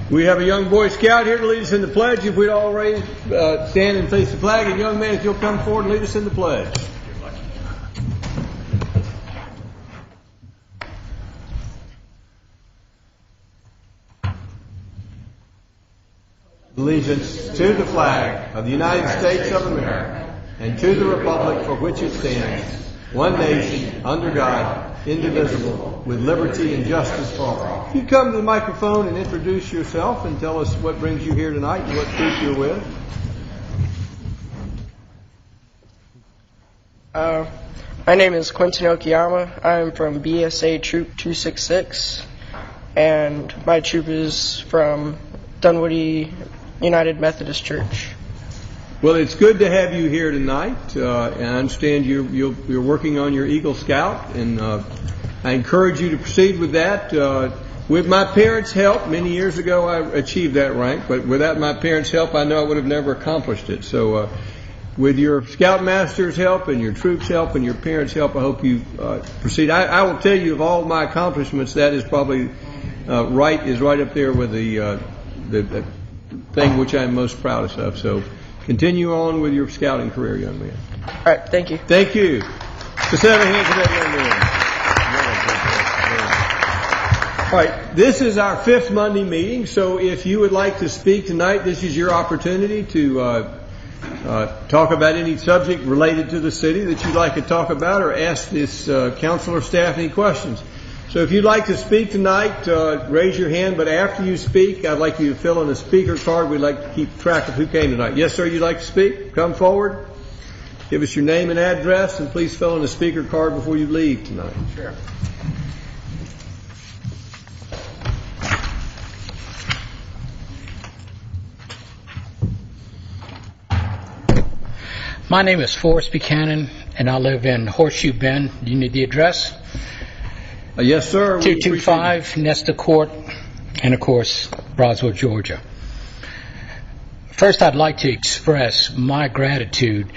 We have a young Boy Scout here to lead us in the pledge. If we'd all raise, stand and face the flag, and young man, if you'll come forward and lead us in the pledge. Allegiance to the flag of the United States of America and to the republic for which it stands, one nation, under God, indivisible, with liberty and justice for all. If you come to the microphone and introduce yourself and tell us what brings you here tonight and what troop you're with. My name is Quentin Okiyama. I'm from BSA Troop 266, and my troop is from Dunwoody United Methodist Church. Well, it's good to have you here tonight, and I understand you're working on your Eagle Scout, and I encourage you to proceed with that. With my parents' help, many years ago I achieved that rank, but without my parents' help, I know I would have never accomplished it. So with your Scoutmaster's help and your troop's help and your parents' help, I hope you proceed. I will tell you, of all my accomplishments, that is probably right up there with the thing which I'm most proudest of. So continue on with your scouting career, young man. All right, thank you. Thank you. Just have a hand for that young man. All right, this is our fifth Monday meeting, so if you would like to speak tonight, this is your opportunity to talk about any subject related to the city that you'd like to talk about, or ask this council or staff any questions. So if you'd like to speak tonight, raise your hand, but after you speak, I'd like you to fill in a speaker card. We'd like to keep track of who came tonight. Yes, sir, you'd like to speak? Come forward. Give us your name and address, and please fill in a speaker card before you leave tonight. Sure. My name is Forrest Buchanan, and I live in Horseshoe Bend. Do you need the address? Yes, sir. 225 Nesta Court, and of course, Roswell, Georgia. First, I'd like to express my gratitude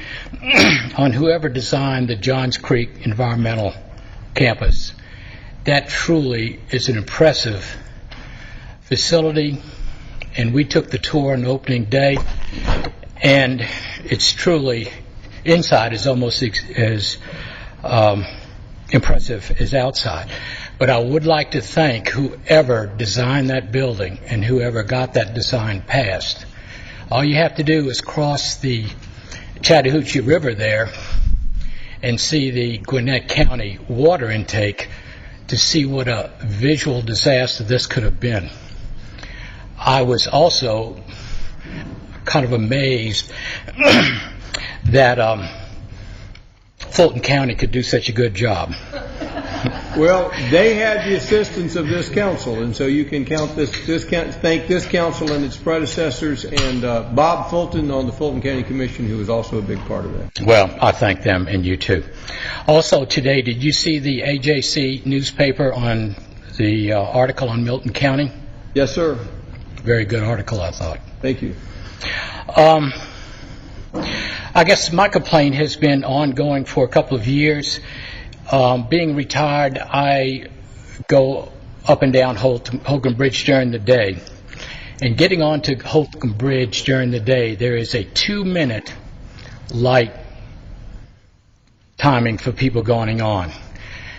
on whoever designed the Johns Creek Environmental Campus. That truly is an impressive facility, and we took the tour on opening day, and it's truly, inside is almost as impressive as outside. But I would like to thank whoever designed that building and whoever got that design passed. All you have to do is cross the Chattahoochee River there and see the Gwinnett County water intake to see what a visual disaster this could have been. I was also kind of amazed that Fulton County could do such a good job. Well, they had the assistance of this council, and so you can thank this council and its predecessors, and Bob Fulton on the Fulton County Commission, who was also a big part of that. Well, I thank them, and you too. Also today, did you see the AJC newspaper on the article on Milton County? Yes, sir. Very good article, I thought. Thank you. I guess my complaint has been ongoing for a couple of years. Being retired, I go up and down Holcomb Bridge during the day. And getting onto Holcomb Bridge during the day, there is a 2-minute light timing for people going on.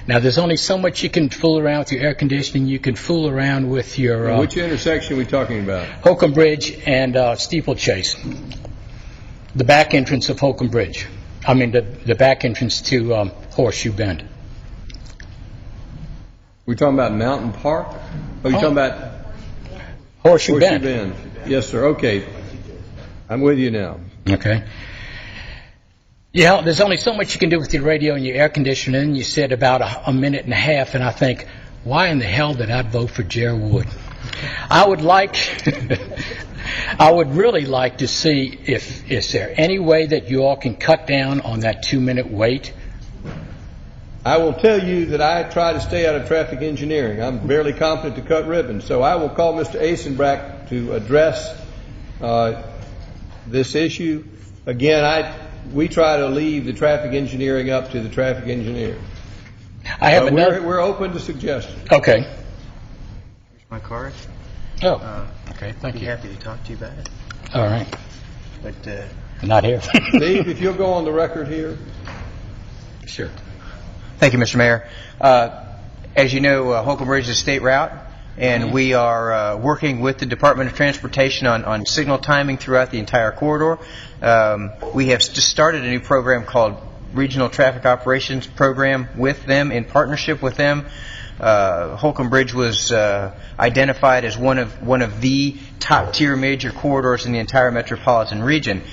Now, there's only so much you can fool around with your air conditioning. You can fool around with your... Which intersection are we talking about? Holcomb Bridge and Steeplechase. The back entrance of Holcomb Bridge. I mean, the back entrance to Horseshoe Bend. We're talking about Mountain Park? Oh, you're talking about Horseshoe Bend. Yes, sir. Okay. I'm with you now. Okay. Yeah, there's only so much you can do with your radio and your air conditioning. You said about a minute and a half, and I think, why in the hell did I vote for Jer Wood? I would really like to see is there any way that you all can cut down on that 2-minute wait? I will tell you that I try to stay out of traffic engineering. I'm barely competent to cut ribbons. So I will call Mr. Asenbrack to address this issue. Again, we try to leave the traffic engineering up to the traffic engineer. We're open to suggestions. Okay. Here's my card. Oh. Okay, thank you. Happy to talk to you about it. All right. But Not here. Steve, if you'll go on the record here. Sure. thank you, Mr. Mayor. As you know, Holcomb Bridge is a state route, and we are working with the Department of Transportation on signal timing throughout the entire corridor. We have just started a new program called Regional Traffic Operations Program with them, in partnership with them. Holcomb Bridge was identified as one of the top-tier major corridors in the entire metropolitan region.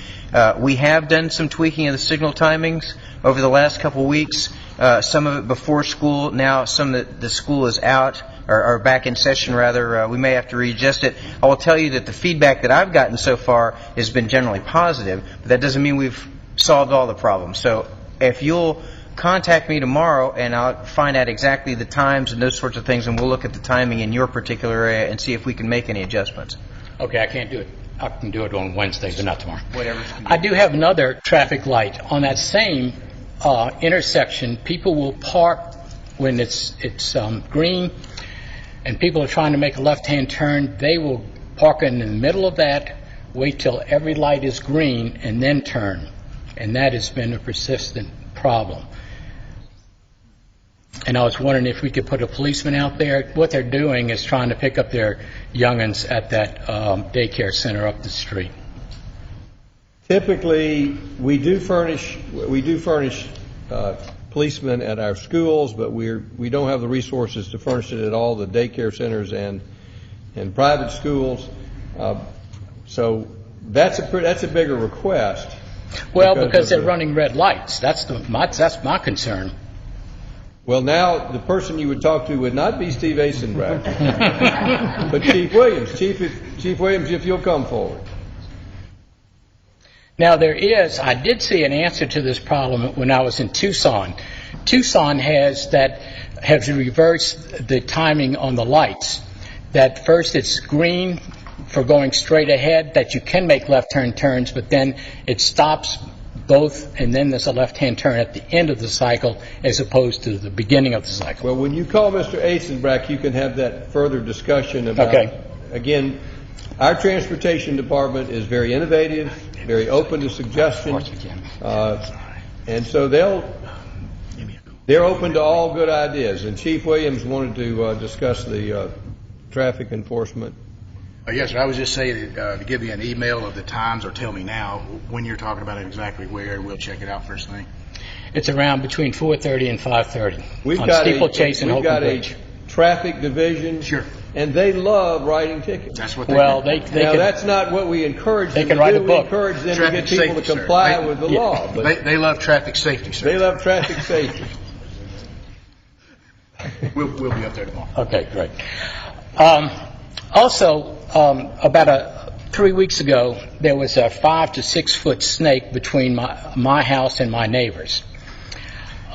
We have done some tweaking of the signal timings over the last couple weeks. Some of it before school. Now some that the school is out or back in session, rather. We may have to readjust it. I will tell you that the feedback that I've gotten so far has been generally positive, but that doesn't mean we've solved all the problems. So if you'll contact me tomorrow, and I'll find out exactly the times and those sorts of things, and we'll look at the timing in your particular area and see if we can make any adjustments. Okay, I can't do it. I can do it on Wednesday, but not tomorrow. Whatever. I do have another traffic light on that same intersection. People will park when it's green, and people are trying to make a left-hand turn. They will park in the middle of that, wait till every light is green, and then turn. And that has been a persistent problem. And I was wondering if we could put a policeman out there. What they're doing is trying to pick up their youngins at that daycare center up the street. Typically, we do furnish policemen at our schools, but we don't have the resources to furnish it at all the daycare centers and private schools. So that's a bigger request. Well, because they're running red lights. That's my concern. Well, now the person you would talk to would not be Steve Asenbrack, but Chief Williams. Chief Williams, if you'll come forward. Now I did see an answer to this problem when I was in Tucson. Tucson has reversed the timing on the lights. That first it's green for going straight ahead, that you can make left-hand turns, but then it stops both, and then there's a left-hand turn at the end of the cycle as opposed to the beginning of the cycle. Well, when you call Mr. Asenbrack, you can have that further discussion about, again, our transportation department is very innovative, very open to suggestion, and so they're open to all good ideas. And Chief Williams wanted to discuss the traffic enforcement. Yes, sir. I was just saying to give you an email of the times, or tell me now when you're talking about it exactly where. We'll check it out first thing. It's around between 4:30 and 5:30 We've on got Steeplechase and Holcomb Bridge. a traffic division. Sure. And they love writing tickets. That's what they Well, do. Now, that's not what we encourage them can to write do. a book. We encourage them Traffic to get people safety, to comply sir. with the law. But They love traffic safety, sir. they love traffic safety. We'll be up there tomorrow. Okay, great. Also, about 3 weeks ago, there was a 5 to 6 foot snake between my house and my neighbor's.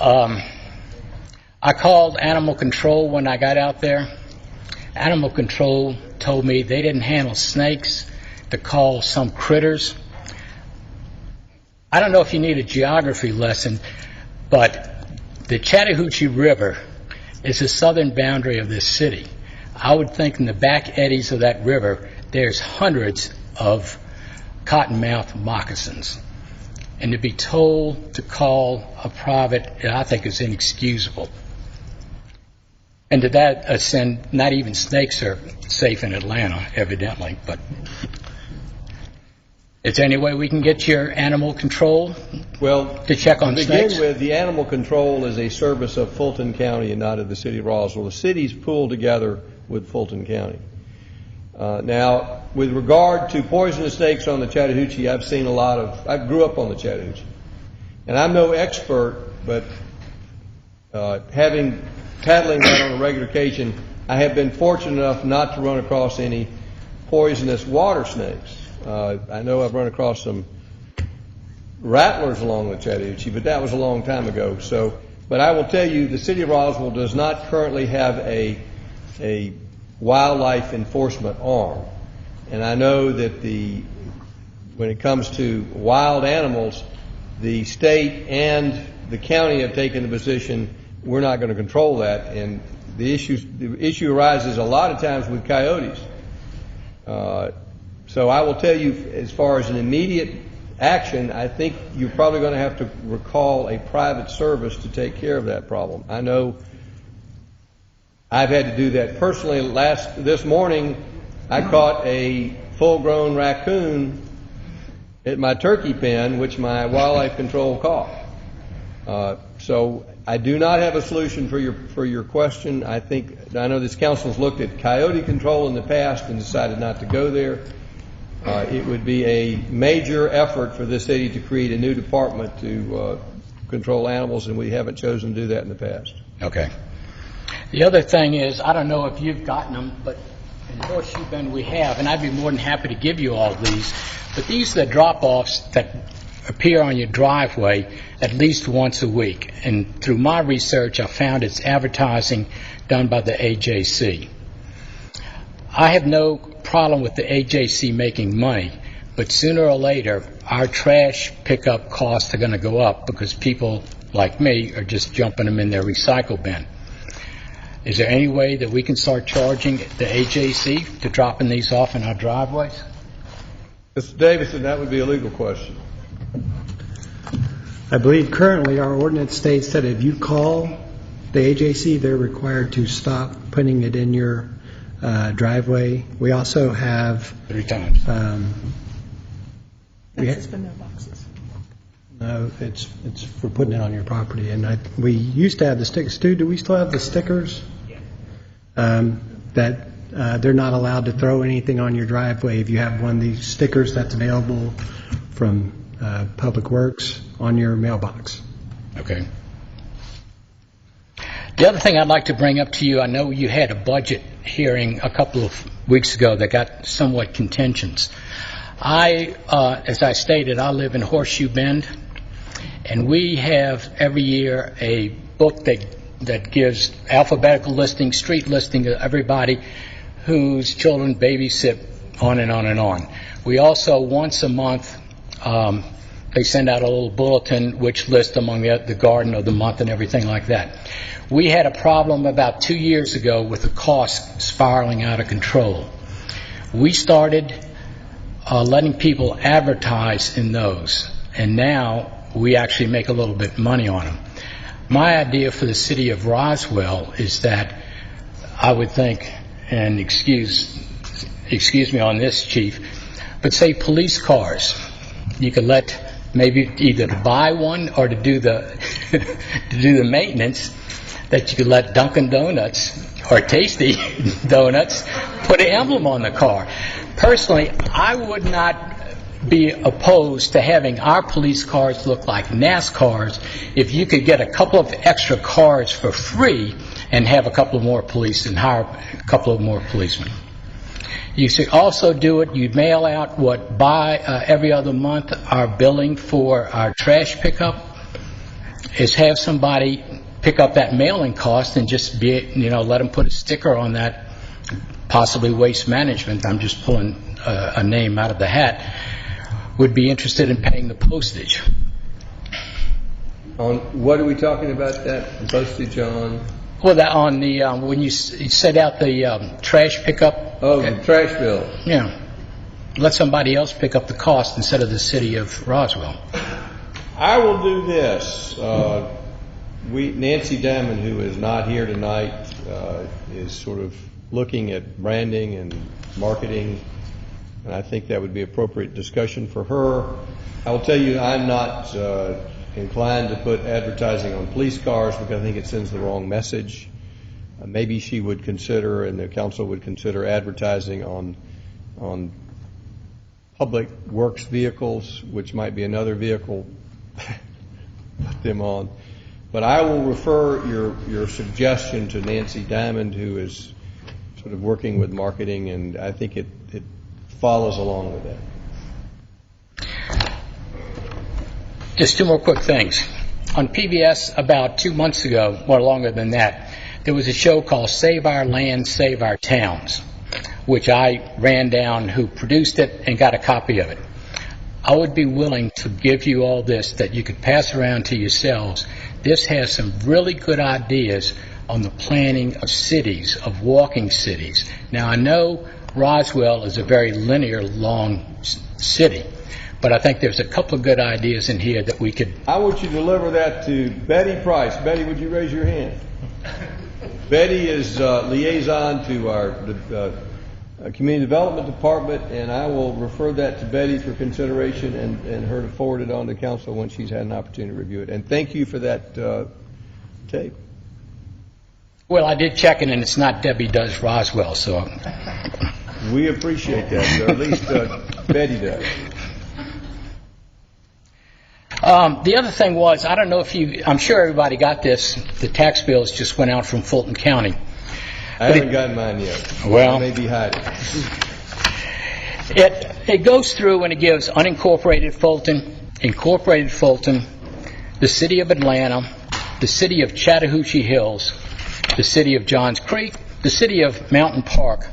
I called animal control when I got out there. Animal control told me they didn't handle snakes, to call some critters. I don't know if you need a geography lesson, but the Chattahoochee River is the southern boundary of this city. I would think in the back eddies of that river, there's hundreds of cottonmouth moccasins. And to be told to call a private, I think is inexcusable. And to that ascend, not even snakes are safe in Atlanta, evidently. But is there any way we can get your animal control to check on to snakes? begin with, the animal control is a service of Fulton County and not of the city of Roswell. The city's pooled together with Fulton County. Now, with regard to poisonous snakes on the Chattahoochee, I grew up on the Chattahoochee. And I'm no expert, but paddling that on a regular occasion, I have been fortunate enough not to run across any poisonous water snakes. I know I've run across some rattlers along the Chattahoochee, but that was a long time ago. But I will tell you, the city of Roswell does not currently have a wildlife enforcement arm. And I know that when it comes to wild animals, the state and the county have taken the position we're not going to control that. And the issue arises a lot of times with coyotes. So I will tell you, as far as an immediate action, I think you're probably going to have to recall a private service to take care of that problem. I know I've had to do that personally. This morning, I caught a full-grown raccoon at my turkey pen, which my wildlife control caught. So I do not have a solution for your question. I know this council's looked at coyote control in the past and decided not to go there. It would be a major effort for this city to create a new department to control animals, and we haven't chosen to do that in the past. Okay. The other thing is, I don't know if you've gotten them, but in Horseshoe Bend we have, and I'd be more than happy to give you all these, but these are the drop-offs that appear on your driveway at least once a week. And through my research, I found it's advertising done by the AJC. I have no problem with the AJC making money, but sooner or later, our trash pickup costs are going to go up because people like me are just jumping them in their recycle bin. Is there any way that we can start charging the AJC to dropping these off in our driveways? Mr. Davison, that would be a legal question. I believe currently our ordinance states that if you call the AJC, they're required to stop putting it in your driveway. We also have 3 times. That's for mailboxes. No, it's for putting it on your property. And we used to have the stickers too. Do we still have the stickers? That they're not allowed to throw anything on your driveway. If you have one of these stickers that's available from Public Works on your mailbox. Okay. The other thing I'd like to bring up to you, I know you had a budget hearing a couple of weeks ago that got somewhat contentious. As I stated, I live in Horseshoe Bend, and we have every year a book that gives alphabetical listing, street listing of everybody whose children babysit, on and on and on. We also, once a month, they send out a little bulletin which lists among the garden of the month and everything like that. We had a problem about 2 years ago with the cost spiraling out of control. We started letting people advertise in those, and now we actually make a little bit of money on them. My idea for the city of Roswell is that I would think, and excuse me on this, Chief, but say police cars. You could let maybe either to buy one or to do the to do the maintenance, that you could let Dunkin' Donuts or Tasty Donuts put an emblem on the car. Personally, I would not be opposed to having our police cars look like NASCARs if you could get a couple of extra cars for free and have a couple of more police and hire a couple of more policemen. You should also do it, you mail out every other month our billing for our trash pickup, is have somebody pick up that mailing cost and just let them put a sticker on that, possibly Waste Management, I'm just pulling a name out of the hat, would be interested in paying the postage. On what are we talking about, that postage on? Well, that on the when you set out the trash pickup. Oh, the trash bill. Yeah. Let somebody else pick up the cost instead of the city of Roswell. I will do this. Nancy Diamond, who is not here tonight, is sort of looking at branding and marketing, and I think that would be appropriate discussion for her. I will tell you, I'm not inclined to put advertising on police cars because I think it sends the wrong message. Maybe she would consider, and the council would consider, advertising on public works vehicles, which might be another vehicle put them on. But I will refer your suggestion to Nancy Diamond, who is sort of working with marketing, and I think it follows along with that. Just 2 more quick things. On PBS about 2 months ago, or longer than that, there was a show called Save Our Land, Save Our Towns, which I ran down who produced it and got a copy of it. I would be willing to give you all this that you could pass around to yourselves. This has some really good ideas on the planning of cities, of walking cities. Now, I know Roswell is a very linear, long city. But I think there's a couple of good ideas in here that we could... I want you to deliver that to Betty Price. Betty, would you raise your hand? Betty is liaison to our Community Development Department, and I will refer that to Betty for consideration and her to forward it on to council when she's had an opportunity to review it. And thank you for that tape. Well, I did check it, and it's not Debbie Does Roswell, so... We appreciate that, or at least Betty does. The other thing was, I don't know if I'm sure everybody got this, the tax bills just went out from Fulton County. I haven't gotten mine yet. Well, I may be hiding. It goes through and it gives unincorporated Fulton, incorporated Fulton, the city of Atlanta, the city of Chattahoochee Hills, the city of Johns Creek, the city of Mountain Park,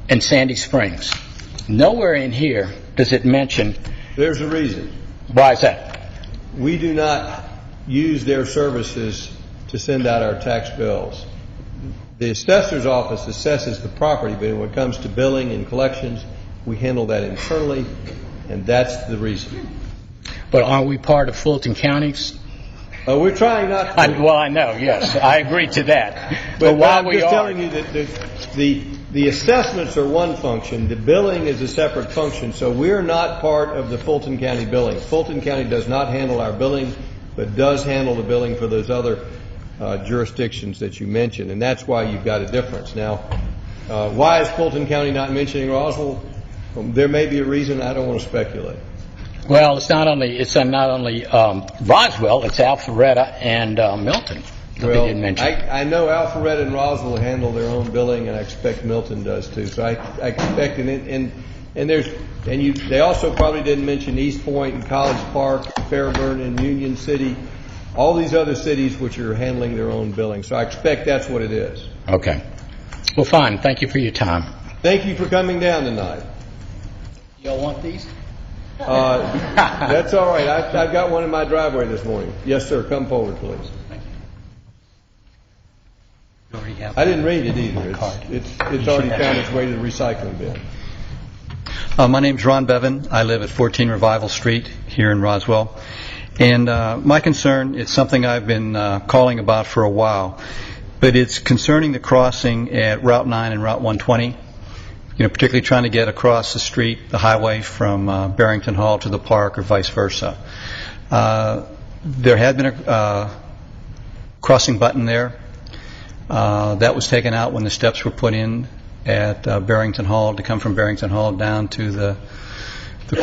and Sandy Springs. Nowhere in here does it mention... There's a reason. Why is that? We do not use their services to send out our tax bills. The assessor's office assesses the property, but when it comes to billing and collections, we handle that internally, and that's the reason. But aren't we part of Fulton County's? We're trying not to. Well, I know, yes. I agree to that. But while I'm we just are... telling you that the assessments are one function. The billing is a separate function. So we're not part of the Fulton County billing. Fulton County does not handle our billing, but does handle the billing for those other jurisdictions that you mentioned, and that's why you've got a difference. Now, why is Fulton County not mentioning Roswell? There may be a reason. I don't want to speculate. Well, it's not only Roswell, it's Alpharetta and Milton. Well, They didn't mention. I know Alpharetta and Roswell handle their own billing, and I expect Milton does too. So I expect, they also probably didn't mention East Point and College Park, Fairburn and Union City, all these other cities which are handling their own billing. So I expect that's what it is. Okay. Well, fine. Thank you for your time. Thank you for coming down tonight. Y'all want these? That's all right. I've got one in my driveway this morning. Yes, sir. Come forward, please. I didn't read it either. It's already found its way to the recycling bin. My name's Ron Bevan. I live at 14 Revival Street here in Roswell. And my concern, it's something I've been calling about for a while, but it's concerning the crossing at Route 9 and Route 120, particularly trying to get across the street, the highway from Barrington Hall to the park or vice versa. There had been a crossing button there. That was taken out when the steps were put in at Barrington Hall to come from Barrington Hall down to the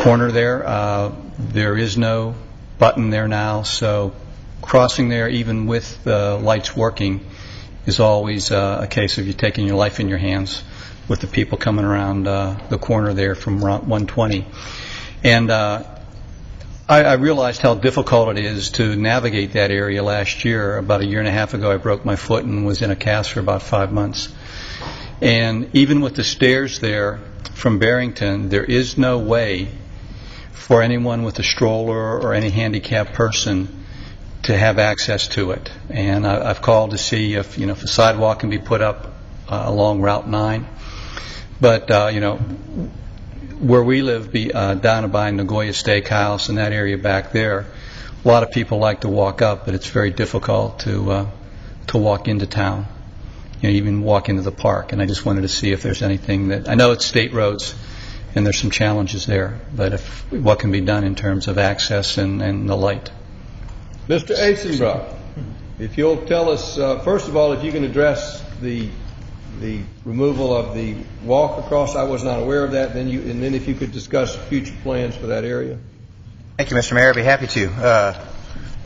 corner there. There is no button there now, so crossing there, even with the lights working, is always a case of you taking your life in your hands with the people coming around the corner there from Route 120. And I realized how difficult it is to navigate that area last year. About a year and a half ago, I broke my foot and was in a cast for about 5 months. And even with the stairs there from Barrington, there is no way for anyone with a stroller or any handicapped person to have access to it. And I've called to see if a sidewalk can be put up along Route 9. But where we live, down by Nagoya Steakhouse and that area back there, a lot of people like to walk up, but it's very difficult to walk into town, even walk into the park. And I just wanted to see if there's anything that, I know it's state roads and there's some challenges there, but what can be done in terms of access and the light. Mr. Asenbrock, if you'll tell us, first of all, if you can address the removal of the walk across. I was not aware of that. And then if you could discuss future plans for that area. Thank you, Mr. Mayor. I'd be happy to.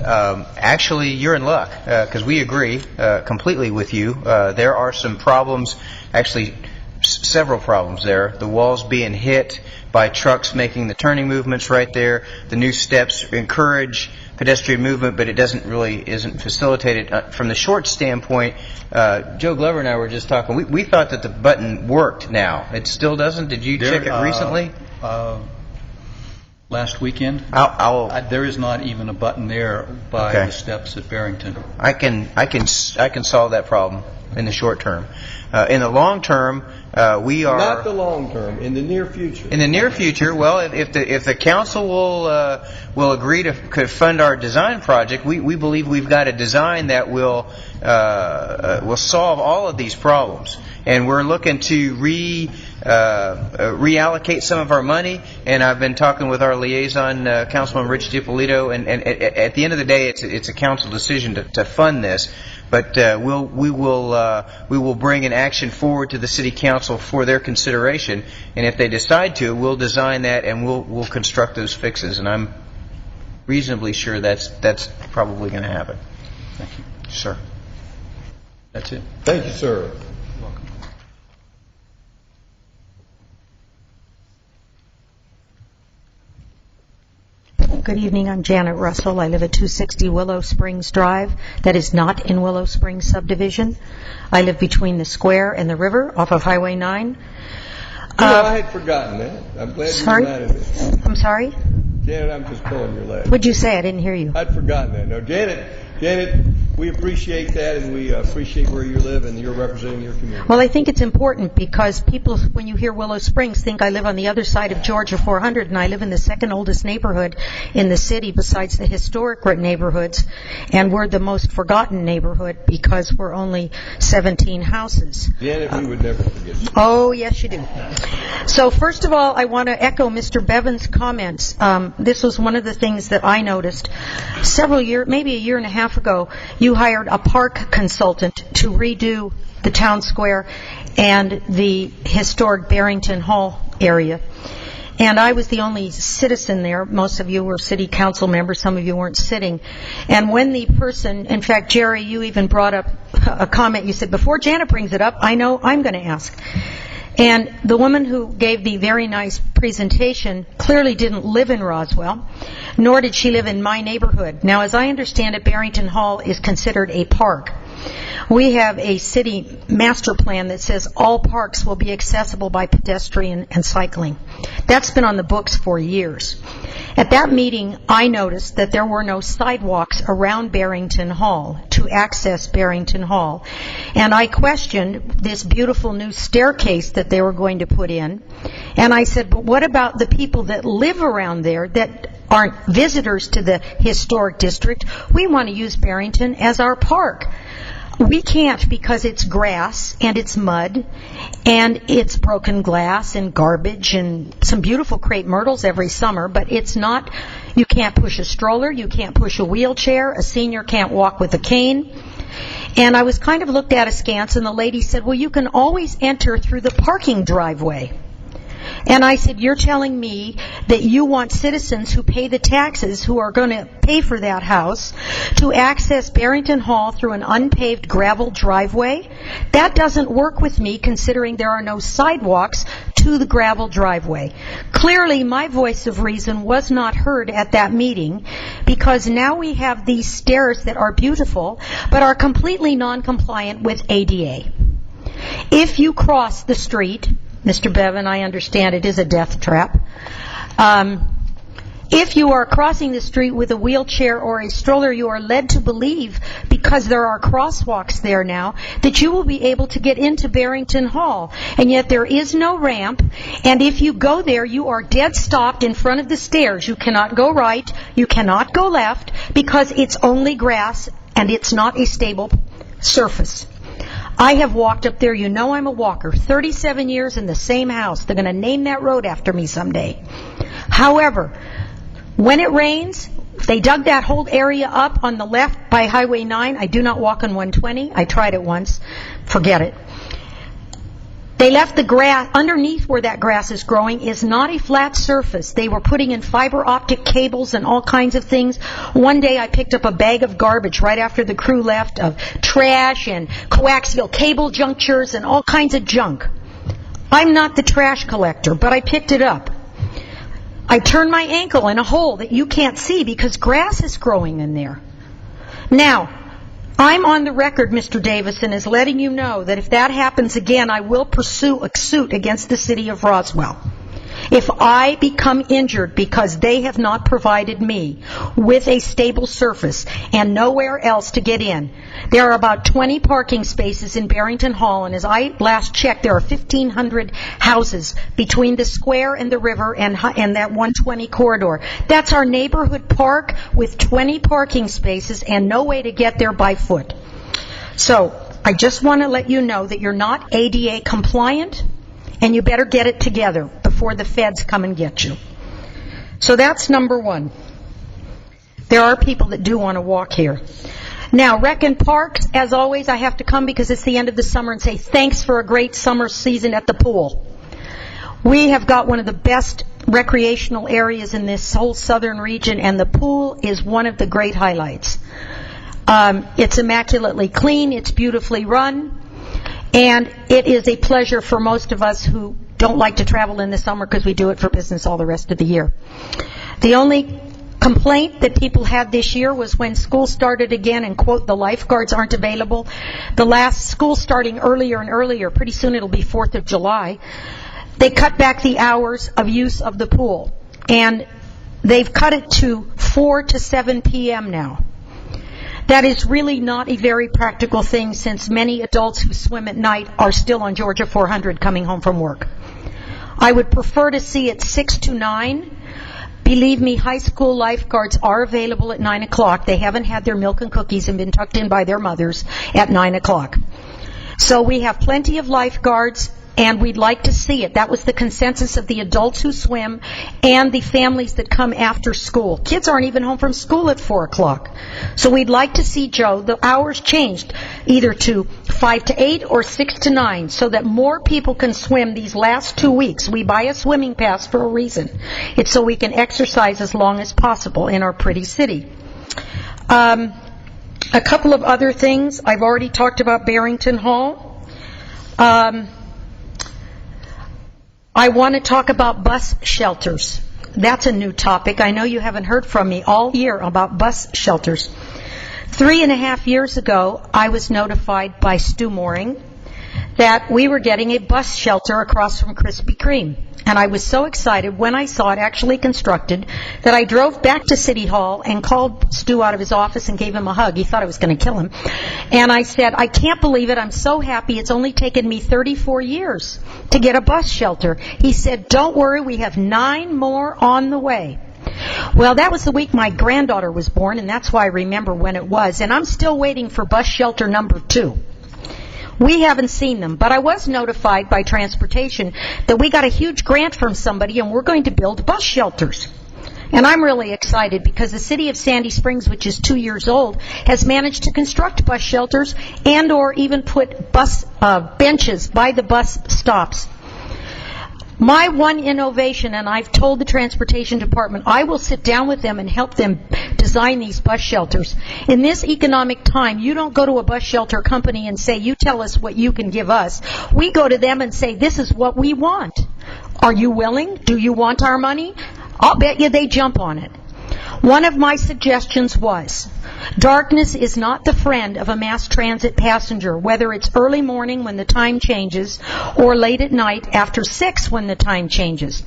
Actually, you're in luck because we agree completely with you. There are some problems, actually several problems there. The walls being hit by trucks making the turning movements right there. The new steps encourage pedestrian movement, but it isn't facilitated. From the short standpoint, Joe Glover and I were just talking. We thought that the button worked now. It still doesn't? Did you check it recently? Last weekend. There is not even a button there by the steps at Barrington. I can solve that problem in the short term. In the long term, we are... Not the long term, in the near future. In the near future, well, if the council will agree to fund our design project, we believe we've got a design that will solve all of these problems. And we're looking to reallocate some of our money. And I've been talking with our liaison, Councilman Rich DiPolito, and at the end of the day, it's a council decision to fund this. But we will bring an action forward to the city council for their consideration, and if they decide to, we'll design that and we'll construct those fixes. And I'm reasonably sure that's probably going to happen. Thank you. Sir. That's it. Thank you, sir. Good evening. I'm Janet Russell. I live at 260 Willow Springs Drive. That is not in Willow Springs subdivision. I live between the square and the river off of Highway 9. I had forgotten that. I'm glad you reminded me. I'm sorry? Janet, I'm just pulling your leg. What'd you say? I didn't hear you. I'd forgotten that. No, Janet, we appreciate that, and we appreciate where you live and you're representing your community. Well, I think it's important because people, when you hear Willow Springs, think I live on the other side of Georgia 400, and I live in the second oldest neighborhood in the city besides the historic neighborhoods, and we're the most forgotten neighborhood because we're only 17 houses. Janet, we would never forget you. Oh, yes, you do. So first of all, I want to echo Mr. Bevan's comments. This was one of the things that I noticed maybe a year and a half ago. You hired a park consultant to redo the town square and the historic Barrington Hall area. And I was the only citizen there. Most of you were city council members. Some of you weren't sitting. And when the person, in fact, Jerry, you even brought up a comment. You said, before Janet brings it up, I know I'm going to ask. And the woman who gave the very nice presentation clearly didn't live in Roswell, nor did she live in my neighborhood. Now, as I understand it, Barrington Hall is considered a park. We have a city master plan that says all parks will be accessible by pedestrian and cycling. That's been on the books for years. At that meeting, I noticed that there were no sidewalks around Barrington Hall to access Barrington Hall. And I questioned this beautiful new staircase that they were going to put in. And I said, but what about the people that live around there that aren't visitors to the historic district? We want to use Barrington as our park. We can't because it's grass and it's mud and it's broken glass and garbage and some beautiful crepe myrtles every summer, but it's not, you can't push a stroller, you can't push a wheelchair, a senior can't walk with a cane. And I was kind of looked at askance, and the lady said, well, you can always enter through the parking driveway. And I said, you're telling me that you want citizens who pay the taxes, who are going to pay for that house, to access Barrington Hall through an unpaved gravel driveway? That doesn't work with me, considering there are no sidewalks to the gravel driveway. Clearly, my voice of reason was not heard at that meeting, because now we have these stairs that are beautiful, but are completely non-compliant with ADA. If you cross the street, Mr. Bevan, I understand it is a death trap. If you are crossing the street with a wheelchair or a stroller, you are led to believe, because there are crosswalks there now, that you will be able to get into Barrington Hall. And yet there is no ramp, and if you go there, you are dead stopped in front of the stairs. You cannot go right, you cannot go left, because it's only grass and it's not a stable surface. I have walked up there. You know I'm a walker. 37 years in the same house. They're going to name that road after me someday. However, when it rains, they dug that whole area up on the left by Highway 9. I do not walk on 120. I tried it once. Forget it. They left the grass, underneath where that grass is growing is not a flat surface. They were putting in fiber optic cables and all kinds of things. One day I picked up a bag of garbage right after the crew left, of trash and coaxial cable junctures and all kinds of junk. I'm not the trash collector, but I picked it up. I turned my ankle in a hole that you can't see because grass is growing in there. Now, I'm on the record, Mr. Davison, as letting you know that if that happens again, I will pursue a suit against the city of Roswell. If I become injured because they have not provided me with a stable surface and nowhere else to get in, there are about 20 parking spaces in Barrington Hall, and as I last checked, there are 1,500 houses between the square and the river and that 120 corridor. That's our neighborhood park with 20 parking spaces and no way to get there by foot. So I just want to let you know that you're not ADA compliant, and you better get it together before the feds come and get you. So that's number one. There are people that do want to walk here. Now, Rec and Parks, as always, I have to come because it's the end of the summer and say thanks for a great summer season at the pool. We have got one of the best recreational areas in this whole southern region, and the pool is one of the great highlights. It's immaculately clean, it's beautifully run, and it is a pleasure for most of us who don't like to travel in the summer because we do it for business all the rest of the year. The only complaint that people had this year was when school started again and, quote, the lifeguards aren't available. The last school starting earlier and earlier, pretty soon it'll be 4th of July, they cut back the hours of use of the pool. And they've cut it to 4 to 7 p.m. now. That is really not a very practical thing, since many adults who swim at night are still on Georgia 400 coming home from work. I would prefer to see it 6 to 9. Believe me, high school lifeguards are available at 9 o'clock. They haven't had their milk and cookies and been tucked in by their mothers at 9 o'clock. So we have plenty of lifeguards, and we'd like to see it. That was the consensus of the adults who swim and the families that come after school. Kids aren't even home from school at 4 o'clock. So we'd like to see, Joe, the hours changed either to 5 to 8 or 6 to 9 so that more people can swim these last 2 weeks. We buy a swimming pass for a reason. It's so we can exercise as long as possible in our pretty city. A couple of other things. I've already talked about Barrington Hall. I want to talk about bus shelters. That's a new topic. I know you haven't heard from me all year about bus shelters. 3.5 years ago, I was notified by Stu Mooring that we were getting a bus shelter across from Krispy Kreme. And I was so excited when I saw it actually constructed that I drove back to City Hall and called Stu out of his office and gave him a hug. He thought I was going to kill him. And I said, I can't believe it. I'm so happy. It's only taken me 34 years to get a bus shelter. He said, don't worry, we have 9 more on the way. Well, that was the week my granddaughter was born, and that's why I remember when it was. And I'm still waiting for bus shelter number 2. We haven't seen them, but I was notified by transportation that we got a huge grant from somebody and we're going to build bus shelters. And I'm really excited because the city of Sandy Springs, which is 2 years old, has managed to construct bus shelters and or even put bus benches by the bus stops. My one innovation, and I've told the transportation department, I will sit down with them and help them design these bus shelters. In this economic time, you don't go to a bus shelter company and say, you tell us what you can give us. We go to them and say, this is what we want. Are you willing? Do you want our money? I'll bet you they jump on it. One of my suggestions was, darkness is not the friend of a mass transit passenger, whether it's early morning when the time changes or late at night after 6 when the time changes.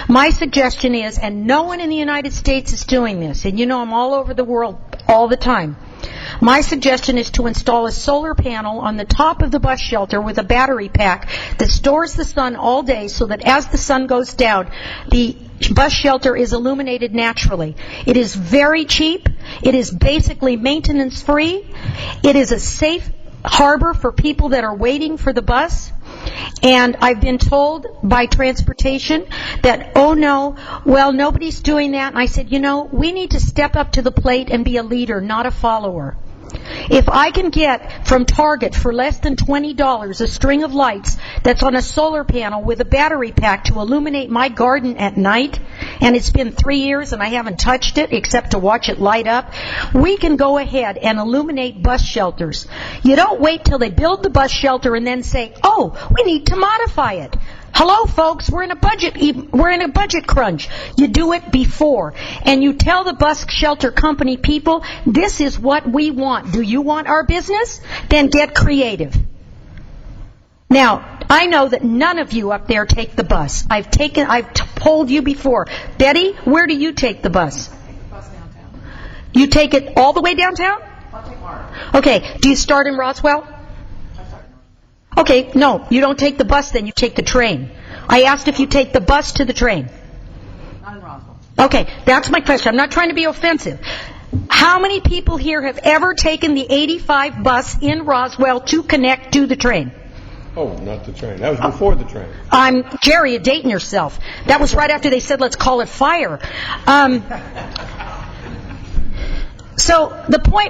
My suggestion is, and no one in the United States is doing this, and you know I'm all over the world all the time, my suggestion is to install a solar panel on the top of the bus shelter with a battery pack that stores the sun all day so that as the sun goes down, the bus shelter is illuminated naturally. It is very cheap. It is basically maintenance free. It is a safe harbor for people that are waiting for the bus. And I've been told by transportation that, oh no, well, nobody's doing that. And I said, you know, we need to step up to the plate and be a leader, not a follower. If I can get from Target for less than $20 a string of lights that's on a solar panel with a battery pack to illuminate my garden at night, and it's been 3 years and I haven't touched it except to watch it light up, we can go ahead and illuminate bus shelters. You don't wait till they build the bus shelter and then say, oh, we need to modify it. Hello, folks, we're in a budget crunch. You do it before. And you tell the bus shelter company people, this is what we want. Do you want our business? Then get creative. Now, I know that none of you up there take the bus. I've told you before. Betty, where do you take the bus? Bus downtown. You take it all the way downtown? I'll take Mark. Okay. Do you start in Roswell? Okay, no, you don't take the bus then, you take the train. I asked if you take the bus to the train. Not in Roswell. Okay, that's my question. I'm not trying to be offensive. How many people here have ever taken the 85 bus in Roswell to connect to the train? Oh, not the train. That was before the train. Jerry, you're dating yourself. That was right after they said, let's call it fire. So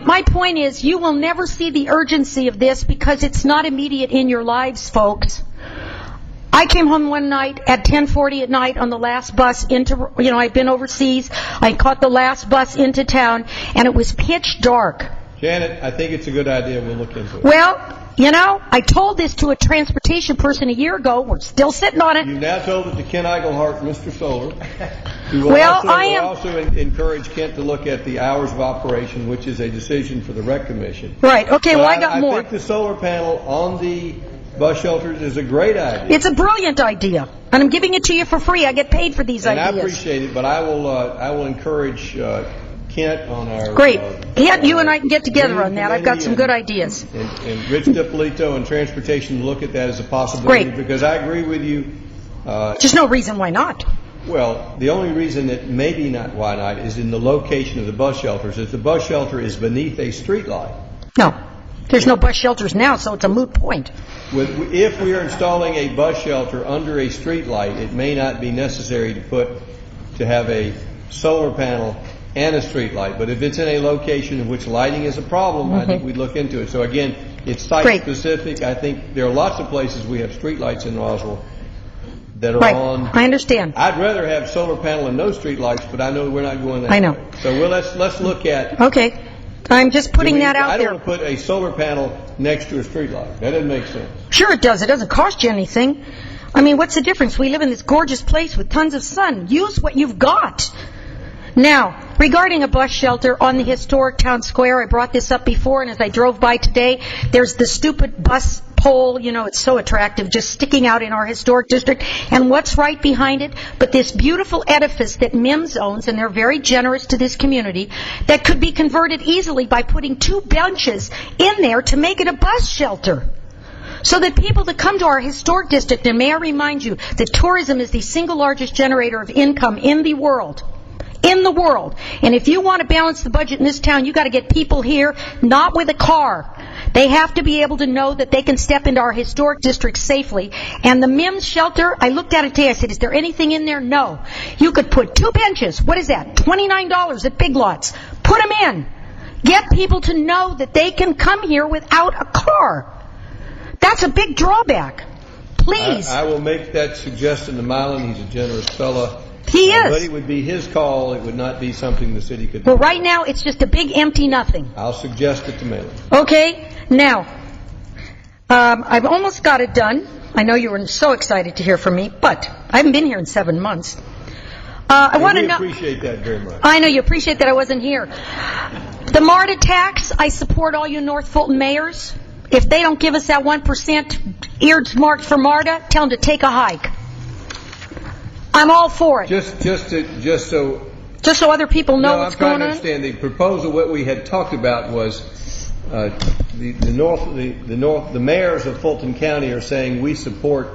my point is, you will never see the urgency of this because it's not immediate in your lives, folks. I came home one night at 10:40 at night on the last bus into, I'd been overseas. I caught the last bus into town, and it was pitch dark. Janet, I think it's a good idea. We'll look into it. Well, I told this to a transportation person a year ago. We're still sitting on it. You now told it to Ken Eigelhart, Mr. Solar. Well, We'll also encourage Kent to look at the hours of operation, which is a decision for the Rec Commission. Right. Okay. Well, I got more. I think the solar panel on the bus shelters is a great idea. It's a brilliant idea, and I'm giving it to you for free. I get paid for these ideas. I appreciate it, but I will encourage Kent on our... Great. You and I can get together on that. I've got some good ideas. And Rich DiPolito and Transportation to look at that as a possibility. Great. Because I agree with you. There's no reason why not. Well, the only reason that maybe not why not is in the location of the bus shelters. If the bus shelter is beneath a street light. No. There's no bus shelters now, so it's a moot point. If we are installing a bus shelter under a street light, it may not be necessary to have a solar panel and a street light. But if it's in a location in which lighting is a problem, I think we'd look into it. So again, it's site specific. I think there are lots of places we have street lights in Roswell that are on. I understand. I'd rather have solar panel and no street lights, but I know we're not going that way. I know. So let's look at. Okay. I'm just putting that out there. I don't want to put a solar panel next to a street light. That doesn't make sense. Sure it does. It doesn't cost you anything. I mean, what's the difference? We live in this gorgeous place with tons of sun. Use what you've got. Now, regarding a bus shelter on the historic town square, I brought this up before, and as I drove by today, there's the stupid bus pole, it's so attractive, just sticking out in our historic district. And what's right behind it? But this beautiful edifice that MIMS owns, and they're very generous to this community, that could be converted easily by putting 2 benches in there to make it a bus shelter. So that people that come to our historic district, and may I remind you that tourism is the single largest generator of income in the world. And if you want to balance the budget in this town, you got to get people here, not with a car. They have to be able to know that they can step into our historic district safely. And the MIMS shelter, I looked at it today. I said, is there anything in there? No. You could put 2 benches. What is that? $29 at Big Lots. Put them in. Get people to know that they can come here without a car. That's a big drawback. Please. I will make that suggestion to Mylon. He's a generous fella. He is. But it would be his call. It would not be something the city could do. Well, right now, it's just a big empty nothing. I'll suggest it to Mylon. Okay. Now, I've almost got it done. I know you were so excited to hear from me, but I haven't been here in 7 months. I want to know. We appreciate that very much. I know you appreciate that I wasn't here. The MARTA tax, I support all you North Fulton mayors. If they don't give us that 1% ears marked for MARTA, tell them to take a hike. I'm all for it. Just so other people know what's going on. I'm trying to understand the proposal. What we had talked about was the mayors of Fulton County are saying we support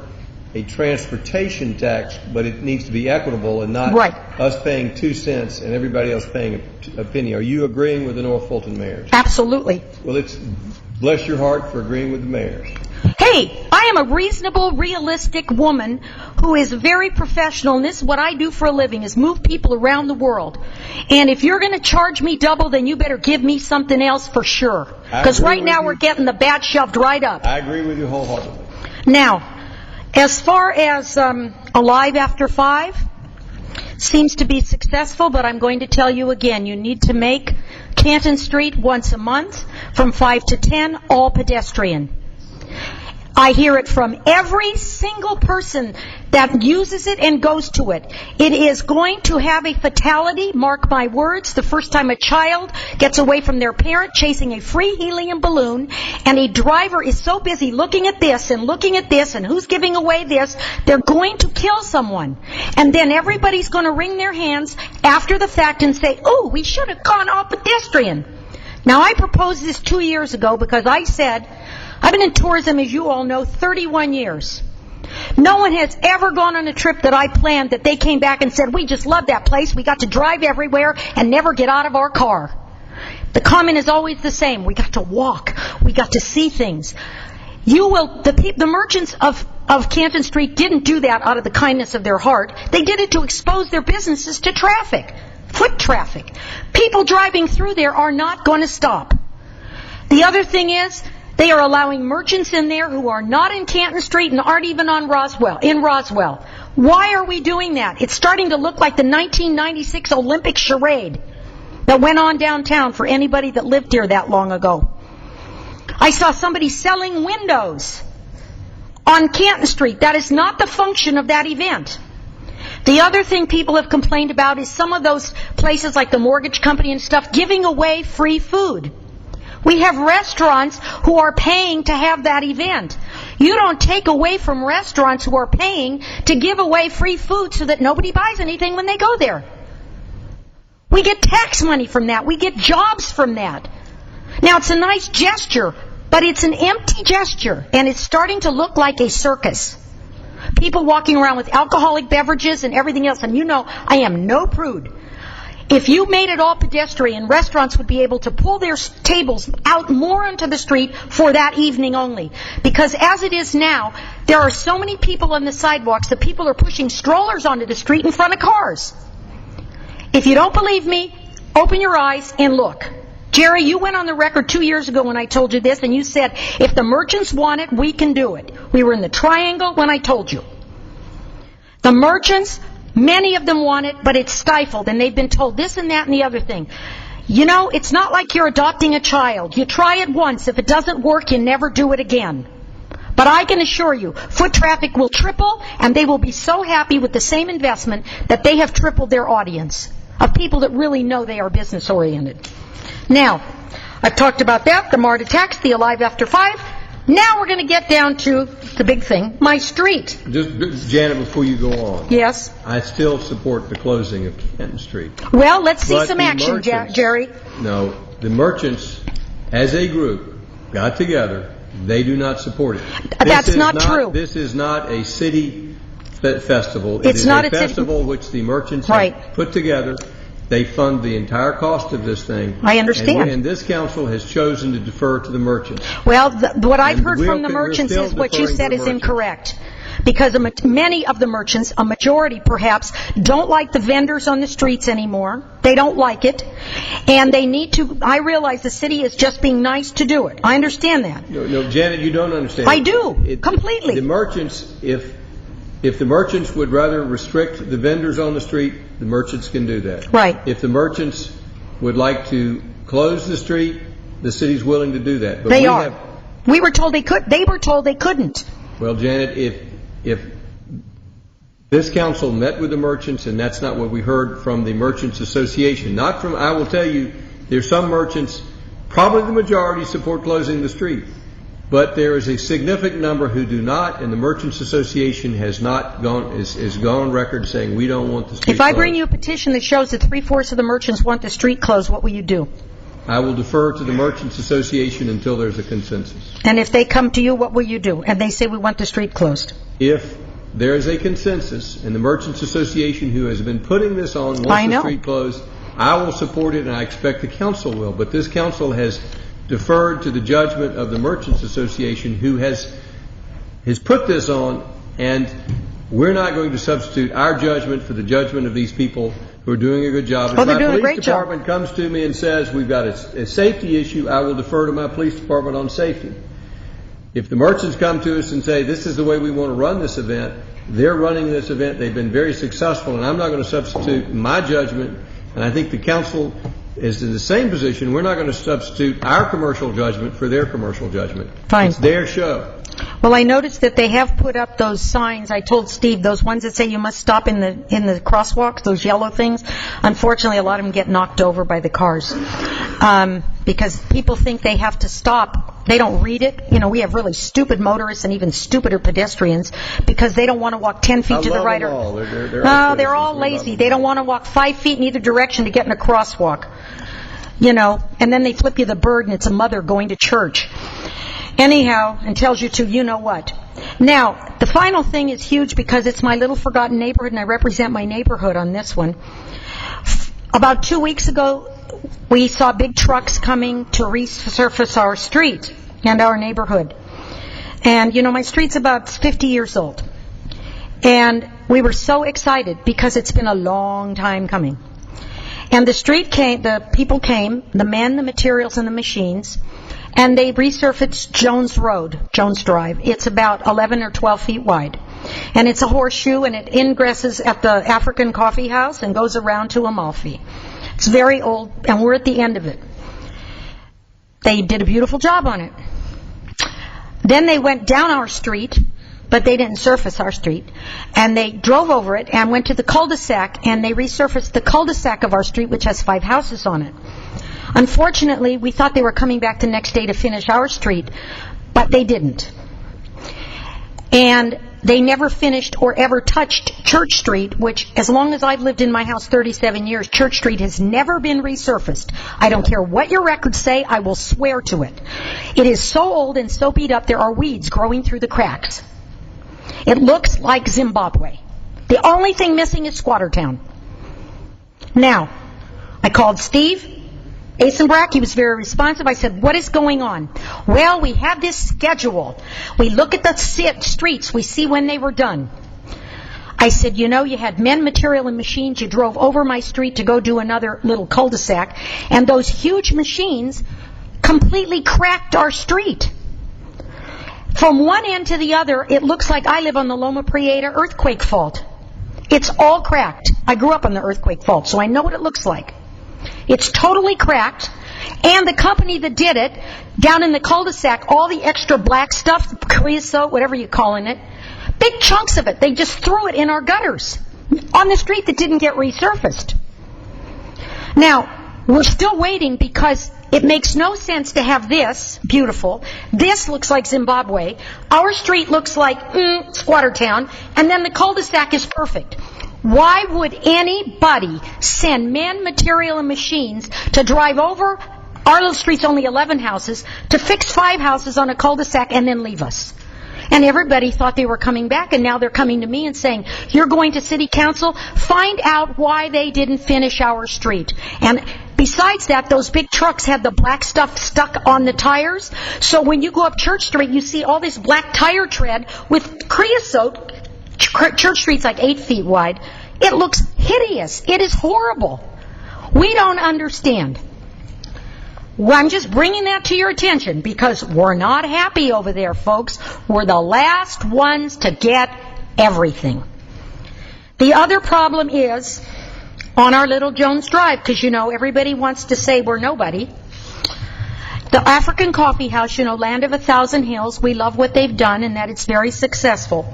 a transportation tax, but it needs to be equitable and not us paying 2 cents and everybody else paying a penny. Are you agreeing with the North Fulton mayors? Absolutely. Well, it's bless your heart for agreeing with the mayors. Hey, I am a reasonable, realistic woman who is very professional, and this is what I do for a living, is move people around the world. And if you're going to charge me double, then you better give me something else for sure. Because right now we're getting the bat shoved right up. I agree with you wholeheartedly. Now, as far as Alive After 5, seems to be successful, but I'm going to tell you again, you need to make Canton Street once a month from 5 to 10, all pedestrian. I hear it from every single person that uses it and goes to it. It is going to have a fatality, mark my words, the first time a child gets away from their parent chasing a free helium balloon, and a driver is so busy looking at this and who's giving away this, they're going to kill someone. And then everybody's going to wring their hands after the fact and say, oh, we should have gone off pedestrian. Now, I proposed this 2 years ago because I said, I've been in tourism, as you all know, 31 years. No one has ever gone on a trip that I planned that they came back and said, we just love that place. We got to drive everywhere and never get out of our car. The comment is always the same. We got to walk. We got to see things. The merchants of Canton Street didn't do that out of the kindness of their heart. They did it to expose their businesses to traffic, foot traffic. People driving through there are not going to stop. The other thing is, they are allowing merchants in there who are not in Canton Street and aren't even in Roswell. Why are we doing that? It's starting to look like the 1996 Olympic charade that went on downtown for anybody that lived here that long ago. I saw somebody selling windows on Canton Street. That is not the function of that event. The other thing people have complained about is some of those places like the mortgage company and stuff giving away free food. We have restaurants who are paying to have that event. You don't take away from restaurants who are paying to give away free food so that nobody buys anything when they go there. We get tax money from that. We get jobs from that. Now, it's a nice gesture, but it's an empty gesture, and it's starting to look like a circus. People walking around with alcoholic beverages and everything else, and you know I am no prude. If you made it all pedestrian, restaurants would be able to pull their tables out more onto the street for that evening only. Because as it is now, there are so many people on the sidewalks that people are pushing strollers onto the street in front of cars. If you don't believe me, open your eyes and look. Jerry, you went on the record 2 years ago when I told you this, and you said, if the merchants want it, we can do it. We were in the triangle when I told you. The merchants, many of them want it, but it's stifled, and they've been told this and that and the other thing. You know, it's not like you're adopting a child. You try it once. If it doesn't work, you never do it again. But I can assure you, foot traffic will triple, and they will be so happy with the same investment that they have tripled their audience of people that really know they are business-oriented. Now, I've talked about that, the MARTA tax, the Alive After 5. Now we're going to get down to the big thing, my street. Just, Janet, before you go on. Yes? I still support the closing of Canton Street. Well, let's see But some the action, merchants- Jerry. No, the merchants, as a group, got together. They do not support it. That's not true. This is not a city festival. It's not a city- festival which the merchants Right. have put together. They fund the entire cost of this thing. I understand. And this council has chosen to defer to the merchants. Well, what I've And heard from the we're merchants still is what you deferring said to is the merchants. incorrect. Because many of the merchants, a majority perhaps, don't like the vendors on the streets anymore. They don't like it. And they need to, I realize the city is just being nice to do it. I understand that. No, Janet, you don't understand. I do, completely. The merchants, if the merchants would rather restrict the vendors on the street, the merchants can do that. Right. If the merchants would like to close the street, the city's willing to do that. But They we are. have- We were told they could. They were told they couldn't. Well, Janet, if this council met with the merchants, and that's not what we heard from the Merchants Association, not from, I will tell you, there's some merchants, probably the majority, support closing the street. But there is a significant number who do not, and the Merchants Association has not gone, is gone on record saying we don't want the street If I bring closed. you a petition that shows that 3/4 of the merchants want the street closed, what will you do? I will defer to the Merchants Association until there's a consensus. And if they come to you, what will you do? And they say we want the street closed. If there is a consensus, and the Merchants Association, who has been putting this on, I wants the know. street closed, I will support it, and I expect the council will. But this council has deferred to the judgment of the Merchants Association, who has put this on, and we're not going to substitute our judgment for the judgment of these people who are doing a good job. Oh, If they're my doing a police great job. department comes to me and says we've got a safety issue, I will defer to my police department on safety. If the merchants come to us and say this is the way we want to run this event, they're running this event. They've been very successful, and I'm not going to substitute my judgment. And I think the council is in the same position. We're not going to substitute our commercial judgment for their commercial judgment. Fine. It's their show. Well, I noticed that they have put up those signs. I told Steve, those ones that say you must stop in the crosswalks, those yellow things. Unfortunately, a lot of them get knocked over by the cars because people think they have to stop. They don't read it. You know, we have really stupid motorists and even stupider pedestrians because they don't want to walk 10 feet to the right. They're all lazy. They don't want to walk 5 feet in either direction to get in a crosswalk. You know, and then they flip you the bird and it's a mother going to church. Anyhow, and tells you to you know what. Now, the final thing is huge because it's my little forgotten neighborhood and I represent my neighborhood on this one. About 2 weeks ago, we saw big trucks coming to resurface our street and our neighborhood. And, you know, my street's about 50 years old. And we were so excited because it's been a long time coming. And the people came, the men, the materials, and the machines, and they resurfaced Jones Drive. It's about 11 or 12 feet wide. And it's a horseshoe, and it ingresses at the African Coffee House and goes around to Amalfi. It's very old, and we're at the end of it. They did a beautiful job on it. Then they went down our street, but they didn't surface our street. And they drove over it and went to the cul-de-sac, and they resurfaced the cul-de-sac of our street, which has 5 houses on it. Unfortunately, we thought they were coming back the next day to finish our street, but they didn't. And they never finished or ever touched Church Street, which, as long as I've lived in my house 37 years, Church Street has never been resurfaced. I don't care what your records say, I will swear to it. It is so old and so beat up, there are weeds growing through the cracks. It looks like Zimbabwe. The only thing missing is Squatter Town. Now, I called Steve Asenbrack. He was very responsive. I said, what is going on? Well, we have this schedule. We look at the streets. We see when they were done. I said, you know, you had men, material, and machines. You drove over my street to go do another little cul-de-sac. And those huge machines completely cracked our street. From one end to the other, it looks like I live on the Loma Prieta earthquake fault. It's all cracked. I grew up on the earthquake fault, so I know what it looks like. It's totally cracked, and the company that did it, down in the cul-de-sac, all the extra black stuff, creosote, whatever you're calling it, big chunks of it, they just threw it in our gutters on the street that didn't get resurfaced. Now, we're still waiting because it makes no sense to have this beautiful. This looks like Zimbabwe. Our street looks like Squatter Town, and then the cul-de-sac is perfect. Why would anybody send men, material, and machines to drive over our little street's only 11 houses to fix 5 houses on a cul-de-sac and then leave us? And everybody thought they were coming back, and now they're coming to me and saying, you're going to city council, find out why they didn't finish our street. And besides that, those big trucks had the black stuff stuck on the tires. So when you go up Church Street, you see all this black tire tread with creosote. Church Street's like 8 feet wide. It looks hideous. It is horrible. We don't understand. Well, I'm just bringing that to your attention because we're not happy over there, folks. We're the last ones to get everything. The other problem is on our little Jones Drive, because, you know, everybody wants to say we're nobody. The African Coffee House, you know, land of 1,000 hills, we love what they've done and that it's very successful.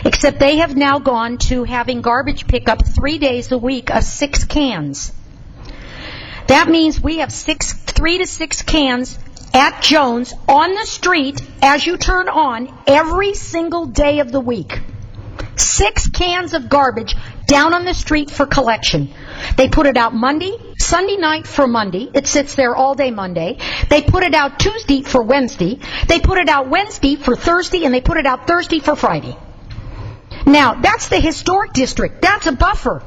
Except they have now gone to having garbage pickup 3 days a week of 6 cans. That means we have 3 to 6 cans at Jones on the street as you turn on every single day of the week. 6 cans of garbage down on the street for collection. They put it out Sunday night for Monday. It sits there all day Monday. They put it out Tuesday for Wednesday. They put it out Wednesday for Thursday, and they put it out Thursday for Friday. Now, that's the historic district. That's a buffer.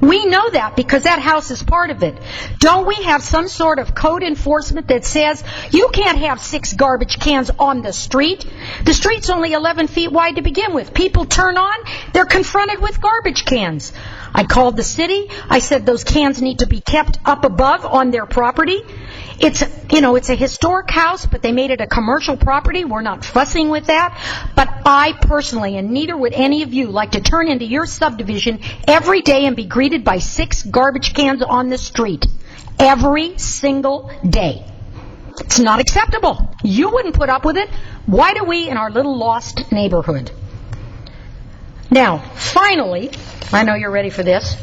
We know that because that house is part of it. Don't we have some sort of code enforcement that says you can't have 6 garbage cans on the street? The street's only 11 feet wide to begin with. People turn on, they're confronted with garbage cans. I called the city. I said those cans need to be kept up above on their property. It's a historic house, but they made it a commercial property. We're not fussing with that. But I personally, and neither would any of you, like to turn into your subdivision every day and be greeted by 6 garbage cans on the street. Every single day. It's not acceptable. You wouldn't put up with it. Why do we in our little lost neighborhood? Now, finally, I know you're ready for this.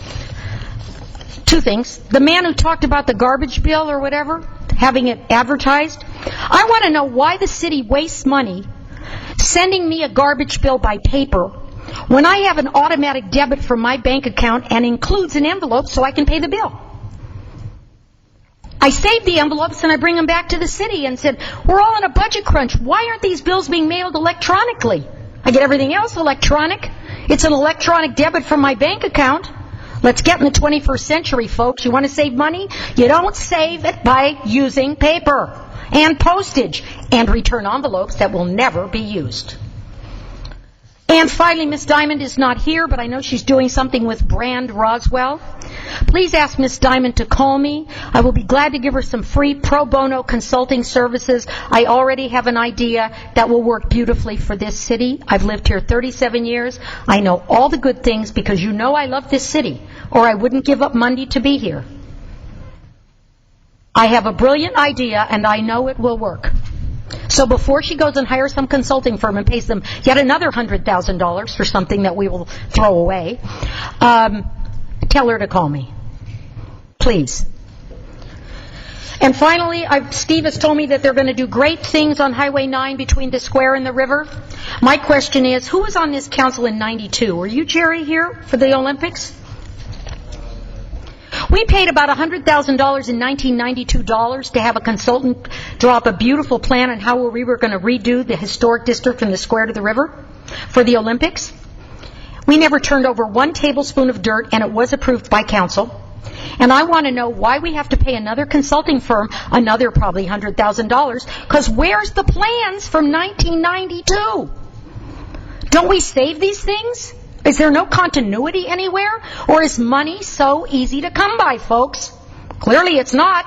Two things. The man who talked about the garbage bill or whatever, having it advertised, I want to know why the city wastes money sending me a garbage bill by paper when I have an automatic debit from my bank account and includes an envelope so I can pay the bill. I save the envelopes and I bring them back to the city and said, we're all in a budget crunch. Why aren't these bills being mailed electronically? I get everything else electronic. It's an electronic debit from my bank account. Let's get in the 21st century, folks. You want to save money? You don't save it by using paper and postage and return envelopes that will never be used. And finally, Miss Diamond is not here, but I know she's doing something with Brand Roswell. Please ask Miss Diamond to call me. I will be glad to give her some free pro bono consulting services. I already have an idea that will work beautifully for this city. I've lived here 37 years. I know all the good things because you know I love this city, or I wouldn't give up Monday to be here. I have a brilliant idea, and I know it will work. So before she goes and hires some consulting firm and pays them yet another $100,000 for something that we will throw away, tell her to call me. Please. And finally, Steve has told me that they're going to do great things on Highway 9 between the square and the river. My question is, who was on this council in '92? Were you, Jerry, here for the Olympics? We paid about $100,000 in 1992 to have a consultant draw up a beautiful plan on how we were going to redo the historic district from the square to the river for the Olympics. We never turned over 1 tablespoon of dirt, and it was approved by council. And I want to know why we have to pay another consulting firm another probably $100,000, because where's the plans from 1992? Don't we save these things? Is there no continuity anywhere? Or is money so easy to come by, folks? Clearly it's not.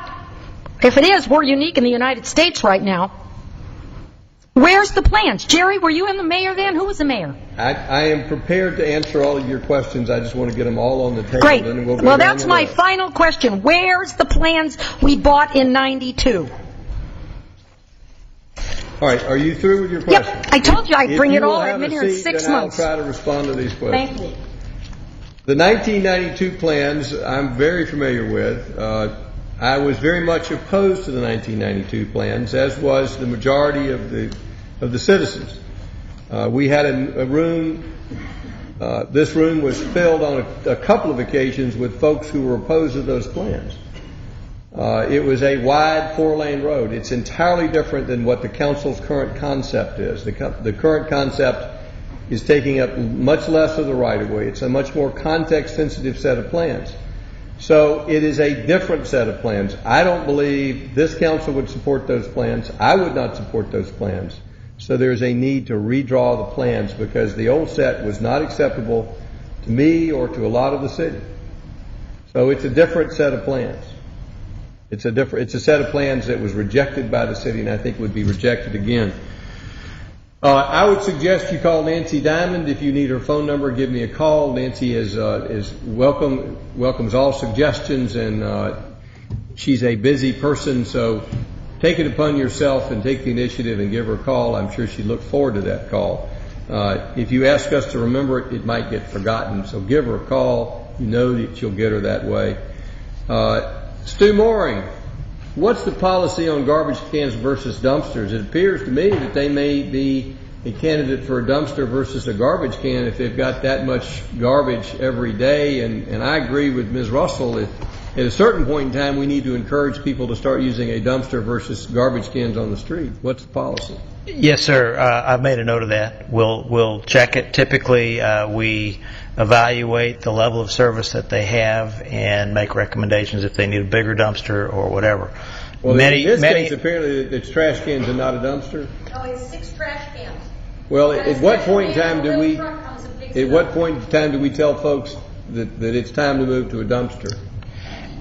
If it is, we're unique in the United States right now. Where's the plans? Jerry, were you in the mayor then? Who was the mayor? I am prepared to answer all of your questions. I just want to get them all on the table. Great. And we'll go Well, down that's the my list. final question. Where's the plans we bought in '92? All right, are you through with your questions? Yep, I told you I'd bring it all. I've been here in If you will 6 have a seat, then months. I'll try to respond to these questions. Thank you. The 1992 plans I'm very familiar with. I was very much opposed to the 1992 plans, as was the majority of the citizens. We had a room. This room was filled on a couple of occasions with folks who were opposed to those plans. It was a wide 4-lane road. It's entirely different than what the council's current concept is. The current concept is taking up much less of the right-of-way. It's a much more context-sensitive set of plans. So it is a different set of plans. I don't believe this council would support those plans. I would not support those plans. So there's a need to redraw the plans because the old set was not acceptable to me or to a lot of the city. So it's a different set of plans. It's a set of plans that was rejected by the city and I think would be rejected again. I would suggest you call Nancy Diamond. If you need her phone number, give me a call. Nancy is welcomes all suggestions, and she's a busy person, so take it upon yourself and take the initiative and give her a call. I'm sure she'd look forward to that call. If you ask us to remember it, it might get forgotten, so give her a call. You know that you'll get her that way. Stu Mooring, what's the policy on garbage cans versus dumpsters? It appears to me that they may be a candidate for a dumpster versus a garbage can if they've got that much garbage every day. And I agree with Ms. Russell that at a certain point in time we need to encourage people to start using a dumpster versus garbage cans on the street. What's the policy? Yes, sir. I've made a note of that. We'll check it. Typically, we evaluate the level of service that they have and make recommendations if they need a bigger dumpster or whatever. Well, in this case, apparently it's trash cans and not a dumpster. No, it's 6 trash cans. Well, at what point in time do we tell folks that it's time to move to a dumpster?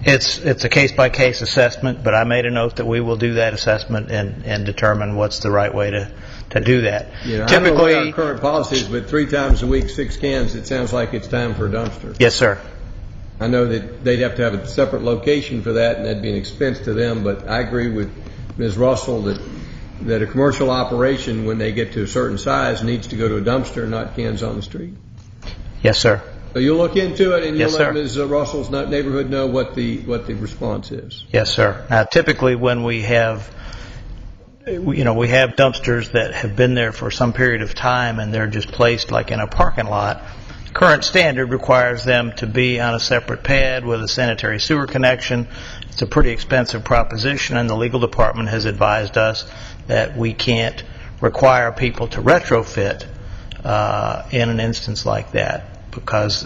It's a case-by-case assessment, but I made a note that we will do that assessment and determine what's the right way to do that. I don't know what our current policy is, but 3 times a week, 6 cans, it sounds like it's time for a dumpster. Yes, sir. I know that they'd have to have a separate location for that, and that'd be an expense to them, but I agree with Ms. Russell that that a commercial operation, when they get to a certain size, needs to go to a dumpster, not cans on the street. Yes, sir. So you'll look into it, and you'll Yes, let sir. Ms. Russell's neighborhood know what the response is. Yes, sir. Now, typically when we have dumpsters that have been there for some period of time and they're just placed like in a parking lot, current standard requires them to be on a separate pad with a sanitary sewer connection. It's a pretty expensive proposition, and the legal department has advised us that we can't require people to retrofit in an instance like that, because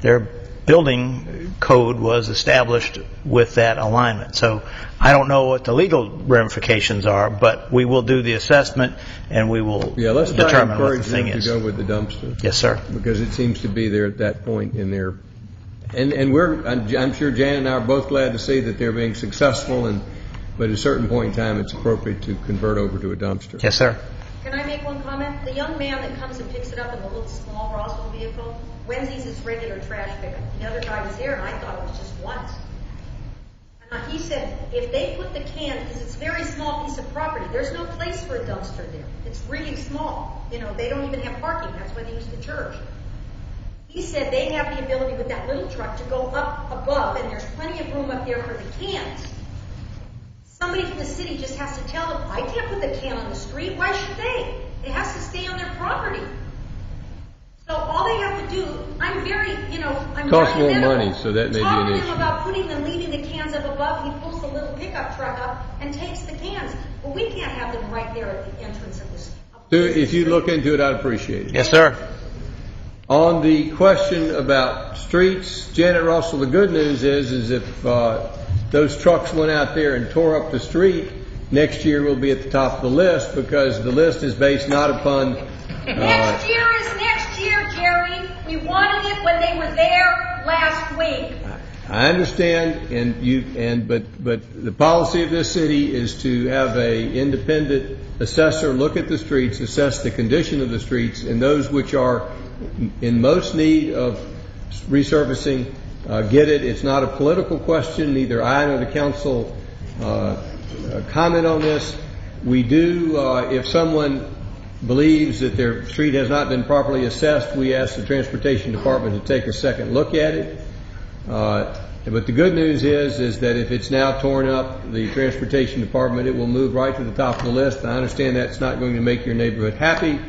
their building code was established with that alignment. So I don't know what the legal ramifications are, but we will do the assessment and we will Let's try to determine what the encourage thing them is. to go with the dumpster. Yes, sir. Because it seems to be there at that point in their, and I'm sure Jan and I are both glad to see that they're being successful, but at a certain point in time, it's appropriate to convert over to a dumpster. Yes, sir. Can I make one comment? The young man that comes and picks it up in the little small Roswell vehicle, Wednesday's his regular trash pickup. The other guy was there, and I thought it was just once. And he said if they put the can, because it's a very small piece of property, there's no place for a dumpster there. It's really small. They don't even have parking. That's why they use the church. He said they have the ability with that little truck to go up above, and there's plenty of room up there for the cans. Somebody from the city just has to tell them, I can't put the can on the street. Why should they? It has to stay on their property. So all they have to do, I'm very Costs more amenable. money, so that may be Talk an to issue. him about leaving the cans up above. He pulls the little pickup truck up and takes the cans. Well, we can't have them right there at the entrance of this. If you look into it, I'd appreciate it. Yes, sir. On the question about streets, Janet Russell, the good news is if those trucks went out there and tore up the street, next year we'll be at the top of the list, because the list is based not upon... Next year is next year, Jerry. We wanted it when they were there last week. I understand, but the policy of this city is to have a independent assessor look at the streets, assess the condition of the streets, and those which are in most need of resurfacing, get it. It's not a political question. Neither I nor the council comment on this. We do, if someone believes that their street has not been properly assessed, we ask the transportation department to take a second look at it. But the good news is that if it's now torn up, the transportation department, it will move right to the top of the list. I understand that's not going to make your neighborhood happy,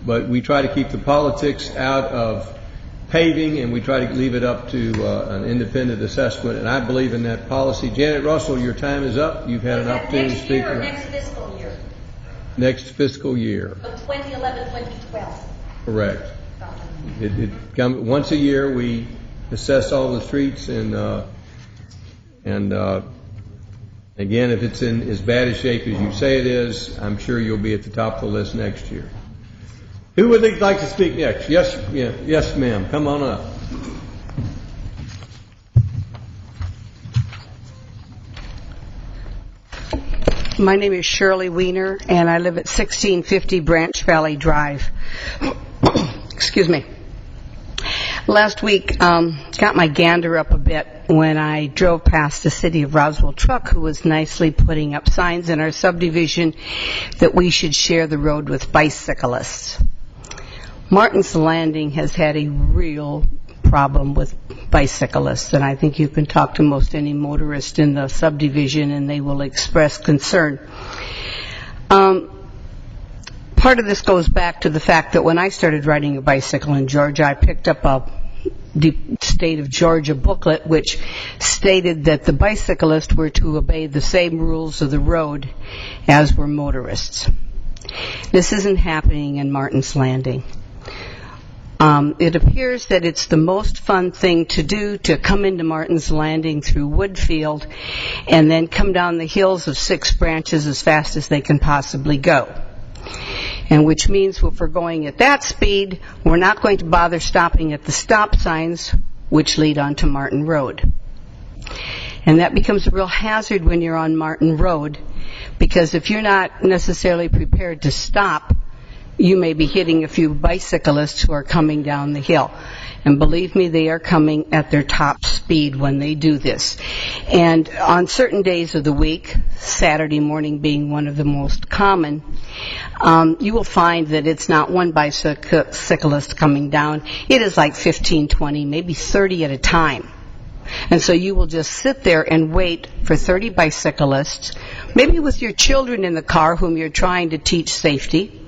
but we try to keep the politics out of paving, and we try to leave it up to an independent assessment, and I believe in that policy. Janet Russell, your time is up. You've had an opportunity to speak. Next year or next fiscal year? Next fiscal year. Of 2011, 2012. Correct. It comes once a year. We assess all the streets, and again, if it's in as bad a shape as you say it is, I'm sure you'll be at the top of the list next year. Who would like to speak next? Yes, ma'am. Come on up. My name is Shirley Wiener, and I live at 1650 Branch Valley Drive. Excuse me. Last week, got my gander up a bit when I drove past the City of Roswell truck, who was nicely putting up signs in our subdivision that we should share the road with bicyclists. Martin's Landing has had a real problem with bicyclists, and I think you can talk to most any motorist in the subdivision and they will express concern. Part of this goes back to the fact that when I started riding a bicycle in Georgia, I picked up a State of Georgia booklet which stated that the bicyclists were to obey the same rules of the road as were motorists. This isn't happening in Martin's Landing. It appears that it's the most fun thing to do to come into Martin's Landing through Woodfield and then come down the hills of 6 Branches as fast as they can possibly go. And which means if we're going at that speed, we're not going to bother stopping at the stop signs which lead onto Martin Road. And that becomes a real hazard when you're on Martin Road, because if you're not necessarily prepared to stop, you may be hitting a few bicyclists who are coming down the hill. And believe me, they are coming at their top speed. speed when they do this. And on certain days of the week, Saturday morning being one of the most common, you will find that it's not one bicyclist coming down. It is like 15, 20, maybe 30 at a time. And so you will just sit there and wait for 30 bicyclists, maybe with your children in the car whom you're trying to teach safety,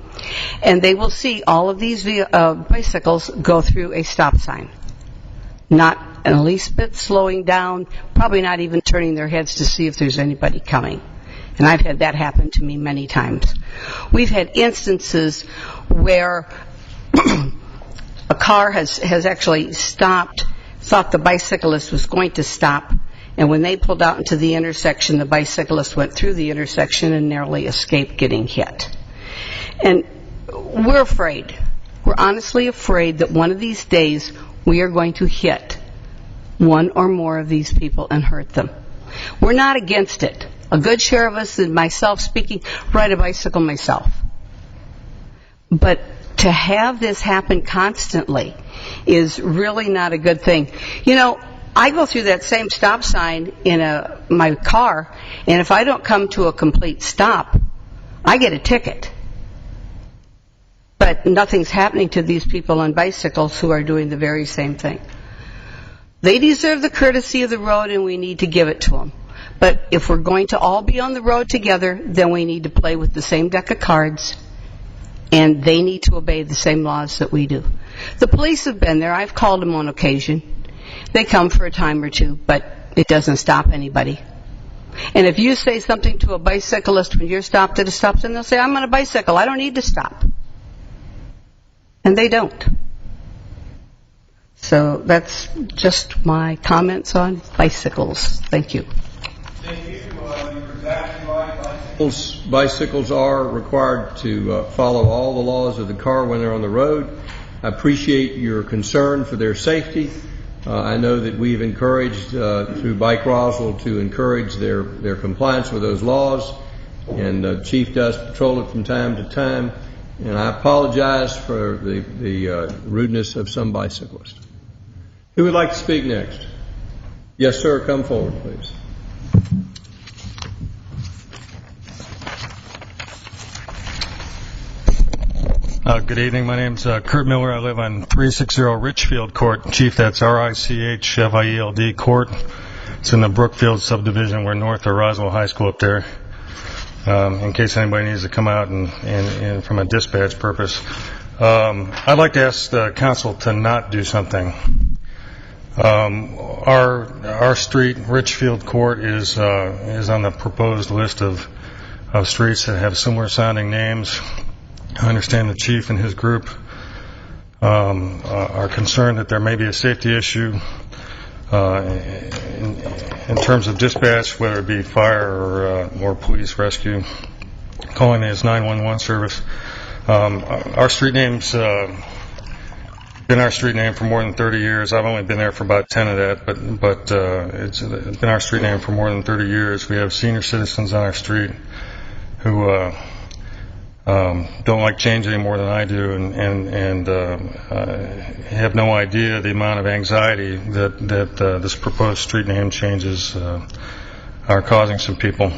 and they will see all of these bicycles go through a stop sign. Not in the least bit slowing down, probably not even turning their heads to see if there's anybody coming. And I've had that happen to me many times. We've had instances where a car has actually stopped, thought the bicyclist was going to stop, and when they pulled out into the intersection, the bicyclist went through the intersection and narrowly escaped getting hit. And we're afraid. We're honestly afraid that one of these days we are going to hit one or more of these people and hurt them. We're not against it. A good share of us, and myself speaking, ride a bicycle myself. But to have this happen constantly is really not a good thing. You know, I go through that same stop sign in my car, and if I don't come to a complete stop, I get a ticket. But nothing's happening to these people on bicycles who are doing the very same thing. They deserve the courtesy of the road, and we need to give it to them. But if we're going to all be on the road together, then we need to play with the same deck of cards, and they need to obey the same laws that we do. The police have been there. I've called them on occasion. They come for a time or two, but it doesn't stop anybody. And if you say something to a bicyclist when you're stopped at a stop sign, they'll say, I'm on a bicycle. I don't need to stop. And they don't. So that's just my comments on bicycles. Thank you. Thank you. You're exactly right. Bicycles are required to follow all the laws of the car when they're on the road. I appreciate your concern for their safety. I know that we've encouraged through Bike Roswell to encourage their compliance with those laws, and the Chief does patrol it from time to time. And I apologize for the rudeness of some bicyclists. Who would like to speak next? Yes, sir. Come forward, please. Good evening. My name's Kurt Miller. I live on 360 Richfield Court. Chief, that's Richfield Court. It's in the Brookfield subdivision. We're north of Roswell High School up there. In case anybody needs to come out and from a dispatch purpose. I'd like to ask the council to not do something. Our street, Richfield Court, is on the proposed list of streets that have similar sounding names. I understand the chief and his group are concerned that there may be a safety issue in terms of dispatch, whether it be fire or police rescue, calling his 911 service. Our street name's been our street name for more than 30 years. I've only been there for about 10 of that, but it's been our street name for more than 30 years. We have senior citizens on our street who don't like change any more than I do, and have no idea the amount of anxiety that this proposed street name changes are causing some people.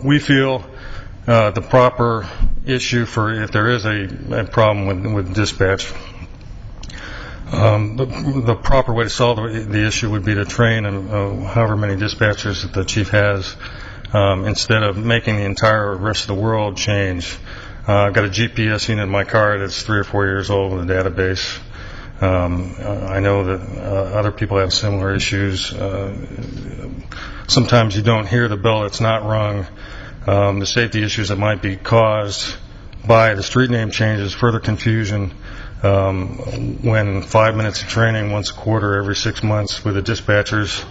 We feel the proper issue for if there is a problem with dispatch, the proper way to solve the issue would be to train however many dispatchers that the chief has, instead of making the entire rest of the world change. I've got a GPS unit in my car that's 3 or 4 years old with a database. I know that other people have similar issues. Sometimes you don't hear the bell that's not rung. The safety issues that might be caused by the street name changes, further confusion, when 5 minutes of training once a quarter every 6 months with the dispatchers,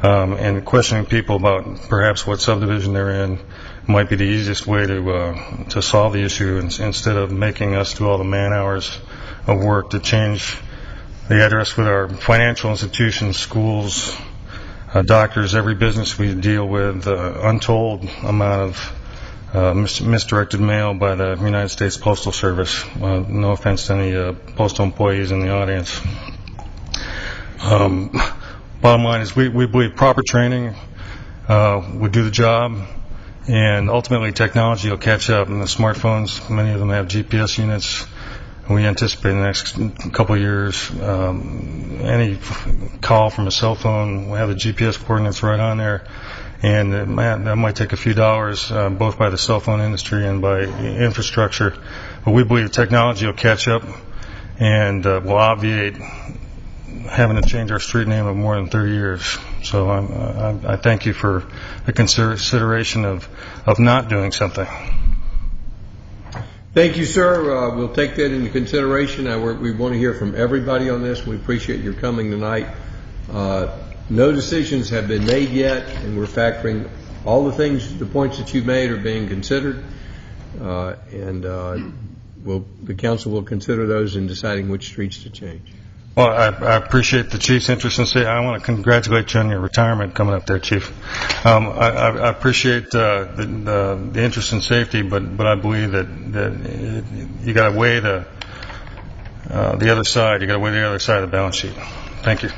and questioning people about perhaps what subdivision they're in might be the easiest way to solve the issue, instead of making us do all the man hours of work to change the address with our financial institutions, schools, doctors, every business we deal with, untold amount of misdirected mail by the United States Postal Service. No offense to any postal employees in the audience. bottom line is we believe proper training would do the job, and ultimately technology will catch up. And the smartphones, many of them have GPS units. And we anticipate in the next couple of years, any call from a cell phone will have the GPS coordinates right on there. And that might take a few dollars, both by the cell phone industry and by infrastructure. But we believe technology will catch up and will obviate having to change our street name of more than 30 years. So I thank you for the consideration of not doing something. Thank you, sir. We'll take that into consideration. We want to hear from everybody on this. We appreciate your coming tonight. No decisions have been made yet, and we're factoring all the points that you've made are being considered, and the council will consider those in deciding which streets to change. Well, I appreciate the Chief's interest in safety. I want to congratulate you on your retirement coming up there, Chief. I appreciate the interest in safety, but I believe that you got to weigh the other side. You got to weigh the other side of the balance sheet. Thank you.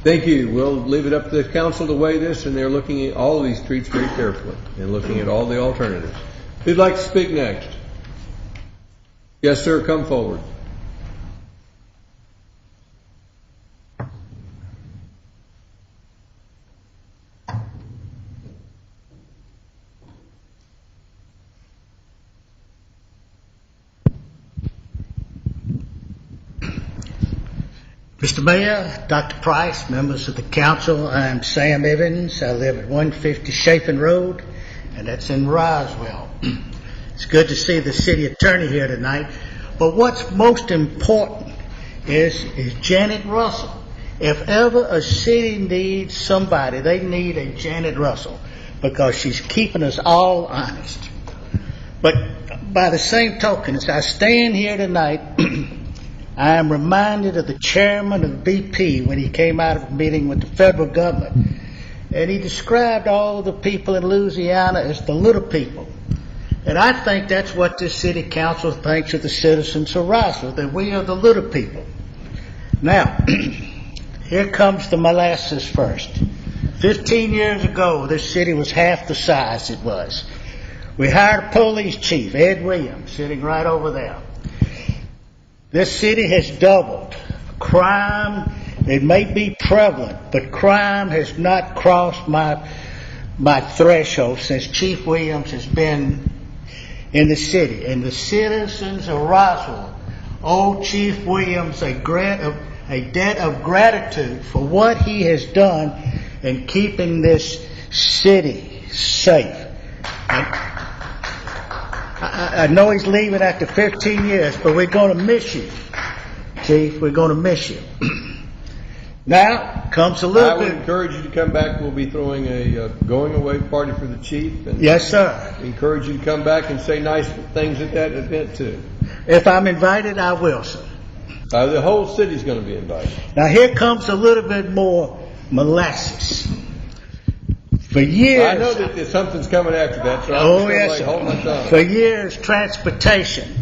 Thank you. We'll leave it up to the council to weigh this, and they're looking at all of these streets very carefully and looking at all the alternatives. Who'd like to speak next? Yes, sir. Come forward. Mr. Mayor, Dr. Price, members of the council, I'm Sam Evans. I live at 150 Chapin Road, and that's in Roswell. It's good to see the city attorney here tonight, but what's most important is Janet Russell. If ever a city needs somebody, they need a Janet Russell, because she's keeping us all honest. But by the same token, as I stand here tonight, I am reminded of the chairman of BP when he came out of a meeting with the federal government, and he described all the people in Louisiana as the little people. And I think that's what this city council thinks of the citizens of Roswell, that we are the little people. Now, here comes the molasses first. 15 years ago, this city was half the size it was. We hired a police chief, Ed Williams, sitting right over there. This city has doubled. Crime, it may be prevalent, but crime has not crossed my threshold since Chief Williams has been in the city. And the citizens of Roswell owe Chief Williams a debt of gratitude for what he has done in keeping this city safe. I know he's leaving after 15 years, but we're going to miss you, Chief. We're going to miss you. Now comes a little bit. I would encourage you to come back. We'll be throwing a going away party for the chief. And yes, sir. Encourage you to come back and say nice things at that event too. If I'm invited, I will, sir. The whole city's going to be invited. Now here comes a little bit more molasses. For years, I know that something's coming after that, so hold my tongue. For years, transportation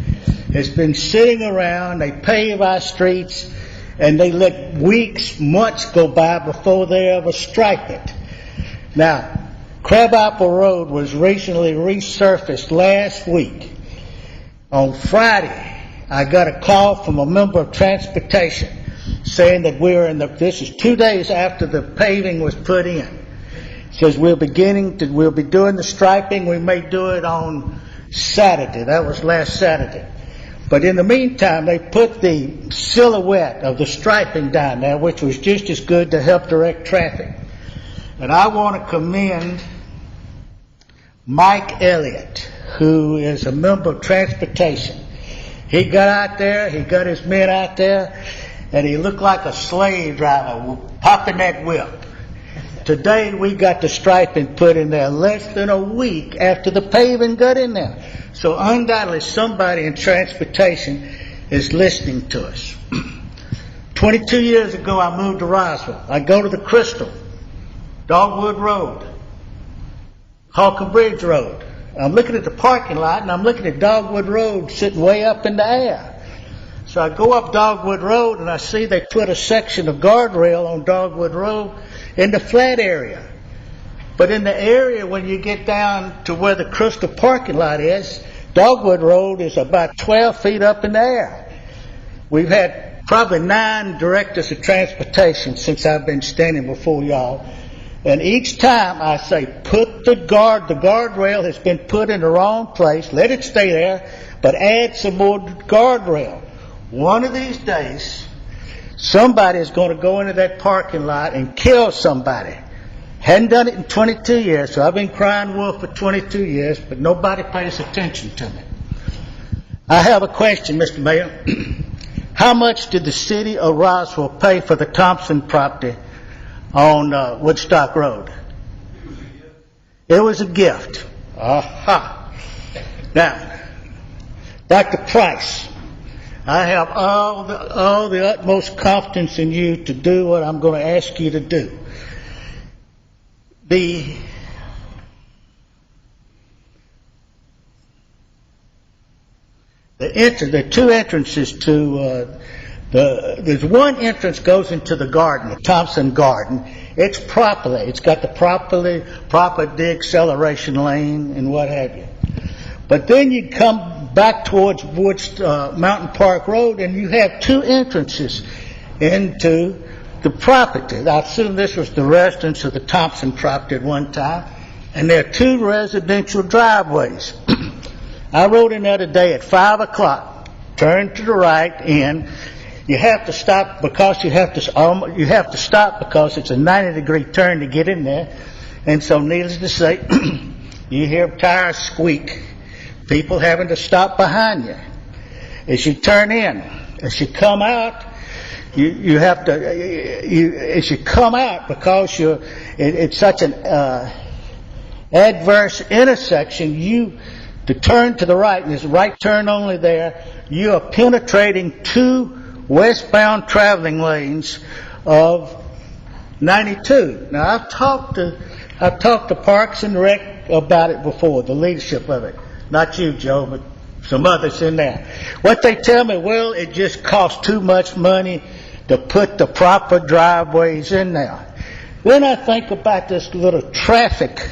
has been sitting around. They pave our streets, and they let weeks, months go by before they ever stripe it. Now, Crabapple Road was recently resurfaced last week. On Friday, I got a call from a member of transportation saying that this is 2 days after the paving was put in. Says we'll be doing the striping. We may do it on Saturday. That was last Saturday. But in the meantime, they put the silhouette of the striping down there, which was just as good to help direct traffic. And I want to commend Mike Elliott, who is a member of transportation. He got out there, he got his men out there, and he looked like a slave driver popping that whip. Today we got the striping put in there less than a week after the paving got in there. So undoubtedly somebody in transportation is listening to us. 22 years ago I moved to Roswell. I go to the Crystal, Dogwood Road, Halcombe Bridge Road. I'm looking at the parking lot and I'm looking at Dogwood Road sitting way up in the air. So I go up Dogwood Road and I see they put a section of guardrail on Dogwood Road in the flat area. But in the area when you get down to where the Crystal parking lot is, Dogwood Road is about 12 feet up in the air. We've had probably 9 directors of transportation since I've been standing before y'all. And each time I say, put the guardrail has been put in the wrong place, let it stay there, but add some more guardrail. One of these days, somebody is going to go into that parking lot and kill somebody. Hadn't done it in 22 years, so I've been crying wolf for 22 years, but nobody pays attention to me. I have a question, Mr. Mayor. How much did the city of Roswell pay for the Thompson property on Woodstock Road? It was a gift. Aha. Now, Dr. Price, I have all the utmost confidence in you to do what I'm going to ask you to do. The two entrances to there's one entrance goes into the garden, the Thompson Garden. It's got the proper deceleration lane and what have you. But then you come back towards Mountain Park Road and you have 2 entrances into the property. I assume this was the residence of the Thompson property at one time. And there are 2 residential driveways. I rode in there today at 5 o'clock, turn to the right in. You have to stop because it's a 90-degree turn to get in there. And so needless to say, you hear tires squeak, people having to stop behind you. As you turn in, as you come out, you have to, as you come out, because it's such an adverse intersection, to turn to the right, and there's a right turn only there, you are penetrating 2 westbound traveling lanes of 92. Now, I've talked to Parks and Rec about it before, the leadership of it. Not you, Joe, but some others in there. What they tell me, well, it just costs too much money to put the proper driveways in there. Then I think about this little traffic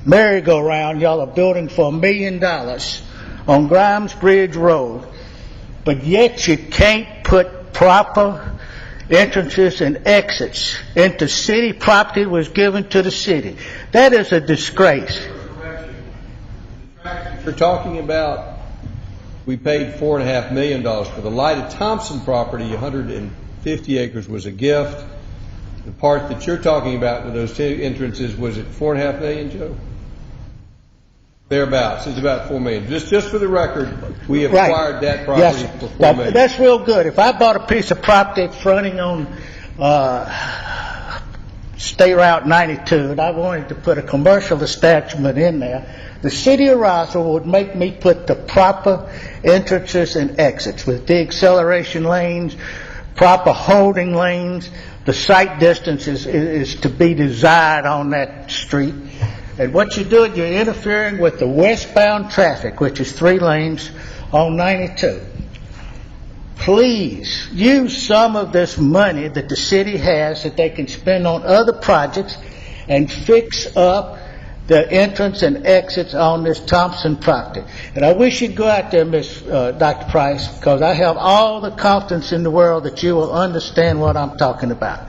merry-go-round y'all are building for $1 million on Grimes Bridge Road, but yet you can't put proper entrances and exits into city property that was given to the city. That is a disgrace. You're talking about, we paid $4.5 million for the Light of Thompson property. 150 acres was a gift. The part that you're talking about with those 2 entrances, was it $4.5 million, Joe? Thereabouts. It's about $4 million. Just for the record, we acquired that property for $4 million. That's real good. If I bought a piece of property fronting on State Route 92 and I wanted to put a commercial establishment in there, the city of Roswell would make me put the proper entrances and exits with de-acceleration lanes, proper holding lanes. The sight distance is to be desired on that street. And what you're doing, you're interfering with the westbound traffic, which is 3 lanes on 92. Please use some of this money that the city has that they can spend on other projects and fix up the entrance and exits on this Thompson property. And I wish you'd go out there, Dr. Price, because I have all the confidence in the world that you will understand what I'm talking about.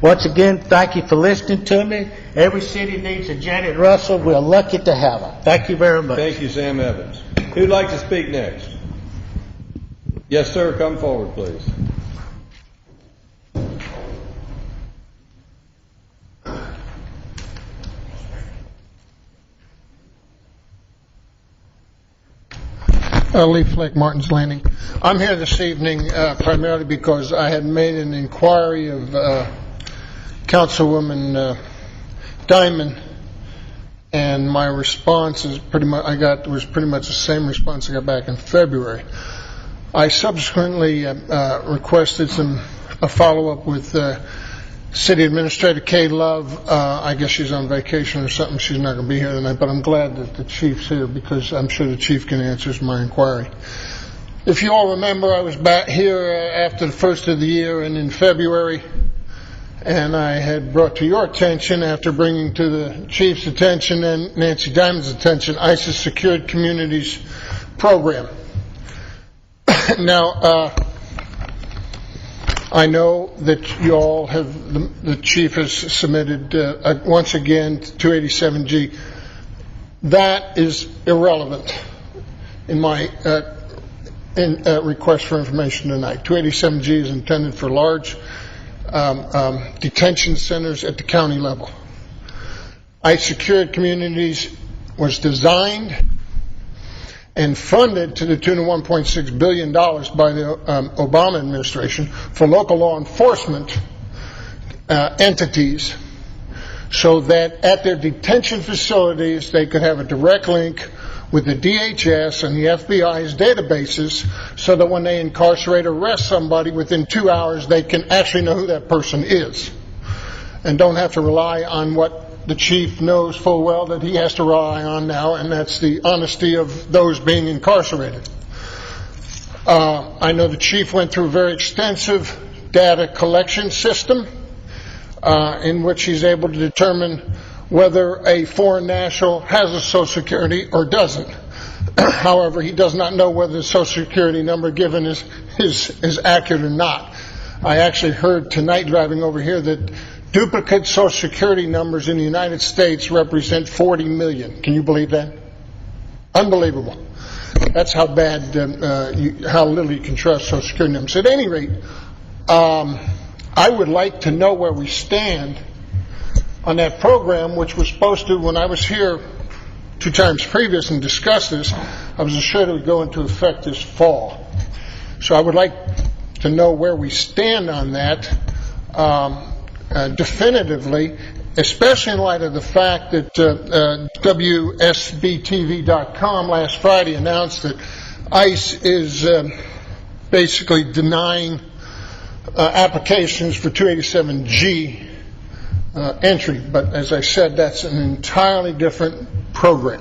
Once again, thank you for listening to me. Every city needs a Janet Russell. We're lucky to have her. Thank you very much. Thank you, Sam Evans. Who'd like to speak next? Yes, sir. Come forward, please. Lee Fleck, Martin's Landing. I'm here this evening primarily because I had made an inquiry of Councilwoman Diamond, and my response is pretty much was pretty much the same response I got back in February. I subsequently requested a follow-up with City Administrator Kay Love. I guess she's on vacation or something. She's not going to be here tonight, but I'm glad that the chief's here because I'm sure the chief can answer my inquiry. If you all remember, I was back here after the first of the year and in February, and I had brought to your attention, after bringing to the Chief's attention and Nancy Diamond's attention, ICE's Secured Communities program. Now, I know that you all have, the Chief has submitted, once again, 287G. That is irrelevant in my request for information tonight. 287G is intended for large detention centers at the county level. ICE Secured Communities was designed and funded to the tune of $1.6 billion by the Obama administration for local law enforcement entities, so that at their detention facilities they could have a direct link with the DHS and the FBI's databases, so that when they incarcerate or arrest somebody, within 2 hours they can actually know who that person is and don't have to rely on what the Chief knows full well that he has to rely on now, and that's the honesty of those being incarcerated. I know the Chief went through a very extensive data collection system in which he's able to determine whether a foreign national has a Social Security or doesn't. However, he does not know whether the Social Security number given is accurate or not. I actually heard tonight driving over here that duplicate Social Security numbers in the United States represent 40 million. Can you believe that? Unbelievable. That's how bad, how little you can trust Social Security numbers. At any rate, I would like to know where we stand on that program, which was supposed to, when I was here 2 times previous and discussed this, I was assured it would go into effect this fall. So I would like to know where we stand on that definitively, especially in light of the fact that WSBTV.com last Friday announced that ICE is basically denying applications for 287G entry. But as I said, that's an entirely different program.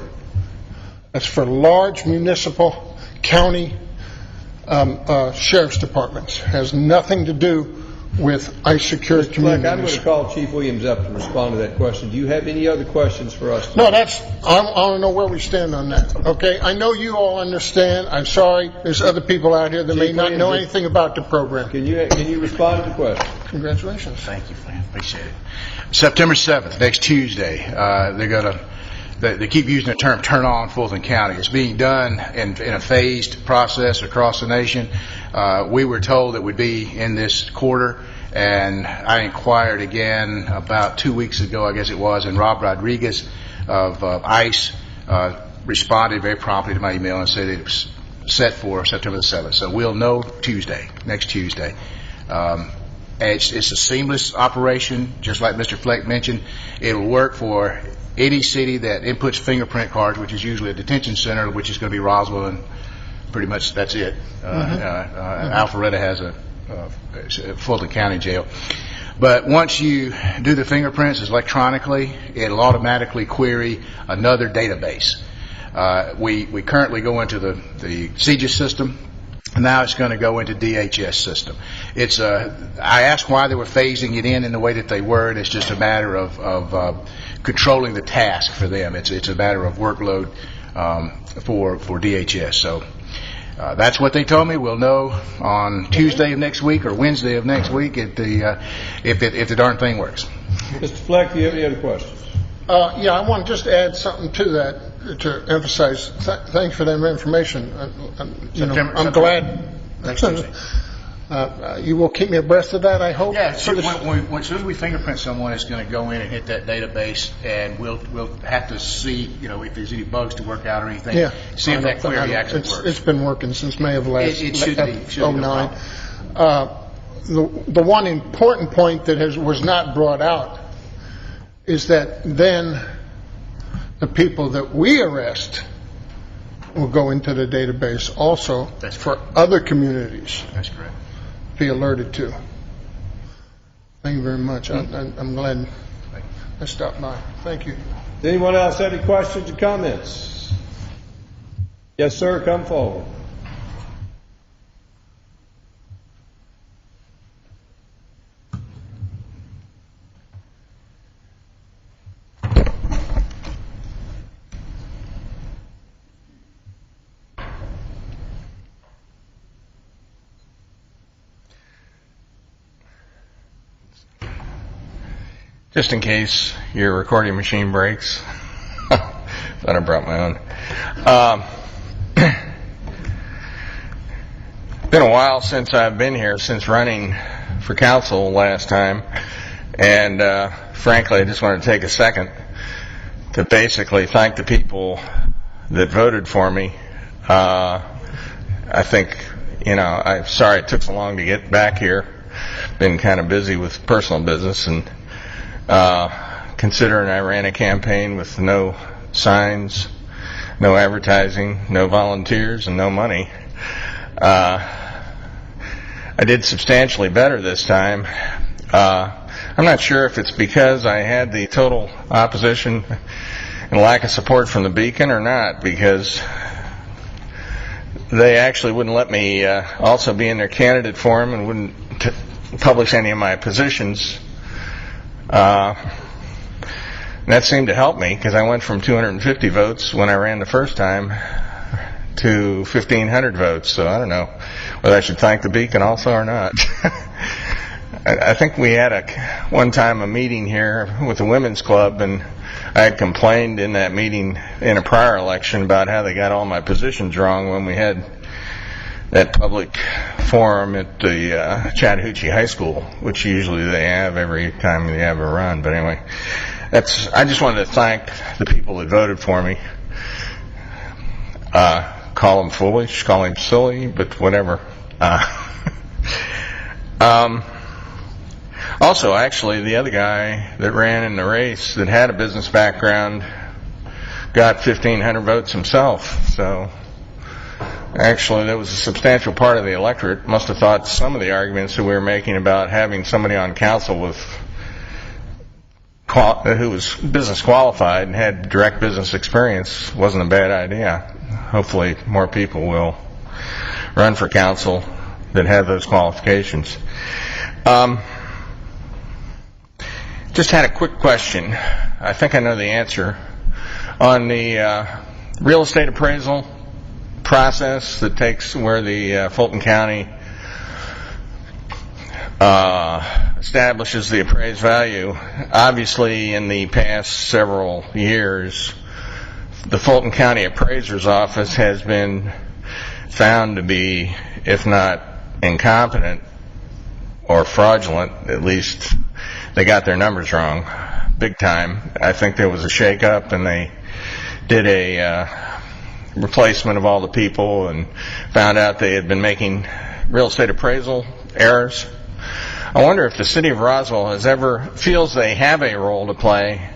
That's for large municipal, county sheriff's departments. It has nothing to do with ICE Secured Communities. I'm going to call Chief Williams up to respond to that question. Do you have any other questions for us? No, I want to know where we stand on that. Okay, I know you all understand. I'm sorry, there's other people out here that may not know anything about the program. Can you respond to the question? Congratulations. Thank you, Fran. Appreciate it. September 7th, next Tuesday, they keep using the term turn on Fulton County. It's being done in a phased process across the nation. We were told it would be in this quarter, and I inquired again about 2 weeks ago, I guess it was, and Rob Rodriguez of ICE responded very promptly to my email and said it was set for September the 7th. So we'll know next Tuesday. It's a seamless operation, just like Mr. Fleck mentioned. It'll work for any city that inputs fingerprint cards, which is usually a detention center, which is going to be Roswell, and pretty much that's it. Alpharetta has a Fulton County jail. But once you do the fingerprints electronically, it'll automatically query another database. We currently go into the CGIS system. Now it's going to go into DHS system. I asked why they were phasing it in the way that they were, and it's just a matter of controlling the task for them. It's a matter of workload for DHS. So that's what they told me. We'll know on Tuesday of next week or Wednesday of next week if the darn thing works. Mr. Fleck, do you have any other questions? Yeah, I want to just add something to that to emphasize. Thanks for that information. I'm glad. Next Tuesday. You will keep me abreast of that, I hope? Yeah, as soon as we fingerprint someone, it's going to go in and hit that database, and we'll have to see, if there's any bugs to work out or anything. Yeah. See if that query actually works. It's been working since May of last It should be. 09. The one important point that was not brought out is that then the people that we arrest will go into the database also for other communities. That's correct. Be alerted to. Thank you very much. I'm glad I stopped by. Thank you. Does anyone else have any questions or comments? Yes, sir. Come forward. just in case your recording machine breaks. Thought I brought my own. Been a while since I've been here, since running for council last time, and frankly, I just want to take a second to basically thank the people that voted for me. I think, I'm sorry it took so long to get back here. Been kind of busy with personal business, and considering I ran a campaign with no signs, no advertising, no volunteers, and no money, I did substantially better this time. I'm not sure if it's because I had the total opposition and lack of support from the Beacon or not, because they actually wouldn't let me also be in their candidate forum and wouldn't publish any of my positions. That seemed to help me, because I went from 250 votes when I ran the first time to 1,500 votes. So I don't know whether I should thank the Beacon also or not. I think we had one time a meeting here with the Women's Club, and I had complained in that meeting in a prior election about how they got all my positions wrong when we had that public forum at the Chattahoochee High School, which usually they have every time they have a run. But anyway, I just wanted to thank the people that voted for me. Call them foolish, call them silly, but whatever. Also, actually, the other guy that ran in the race that had a business background got 1,500 votes himself. So, actually, that was a substantial part of the electorate. Must have thought some of the arguments that we were making about having somebody on council who was business qualified and had direct business experience wasn't a bad idea. Hopefully, more people will run for council that have those qualifications. Just had a quick question. I think I know the answer. On the real estate appraisal process that takes where the Fulton County establishes the appraised value, obviously in the past several years, the Fulton County Appraiser's Office has been found to be, if not incompetent or fraudulent, at least they got their numbers wrong big time. I think there was a shake-up, and they did a replacement of all the people and found out they had been making real estate appraisal errors. I wonder if the city of Roswell feels they have a role to play,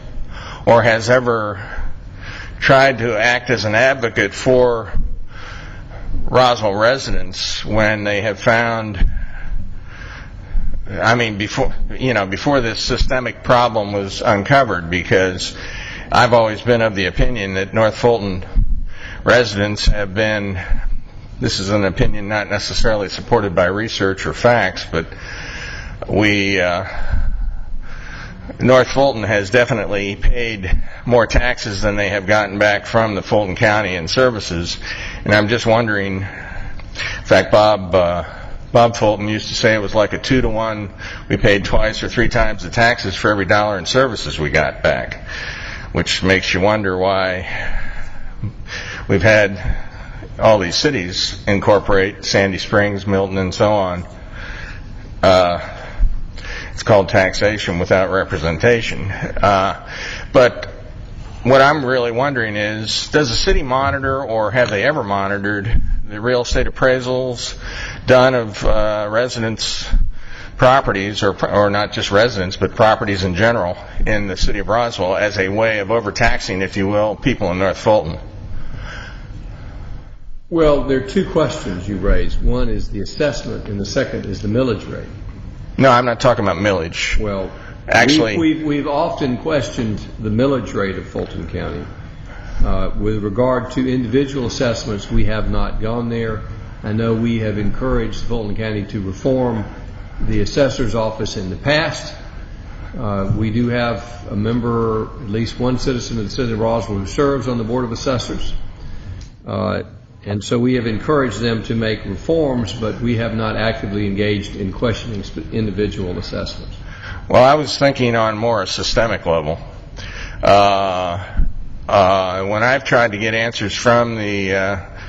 or has ever tried to act as an advocate for Roswell residents when they have found, before this systemic problem was uncovered, because I've always been of the opinion that North Fulton residents have been, this is an opinion not necessarily supported by research or facts, but North Fulton has definitely paid more taxes than they have gotten back from the Fulton County in services. And I'm just wondering, in fact, Bob Fulton used to say it was like a 2-to-1. We paid twice or 3 times the taxes for every dollar in services we got back, which makes you wonder why we've had all these cities incorporate Sandy Springs, Milton, and so on. It's called taxation without representation. But what I'm really wondering is, does the city monitor, or have they ever monitored, the real estate appraisals done of residents' properties, or not just residents, but properties in general in the city of Roswell, as a way of overtaxing, if you will, people in North Fulton? Well, there are 2 questions you raised. One is the assessment, and the second is the millage rate. No, I'm not talking about millage. Well, actually, we've often questioned the millage rate of Fulton County. With regard to individual assessments, we have not gone there. I know we have encouraged Fulton County to reform the assessor's office in the past. We do have a member, at least one citizen of the city of Roswell, who serves on the Board of Assessors. And so we have encouraged them to make reforms, but we have not actively engaged in questioning individual assessments. Well, I was thinking on more a systemic level. When I've tried to get answers from the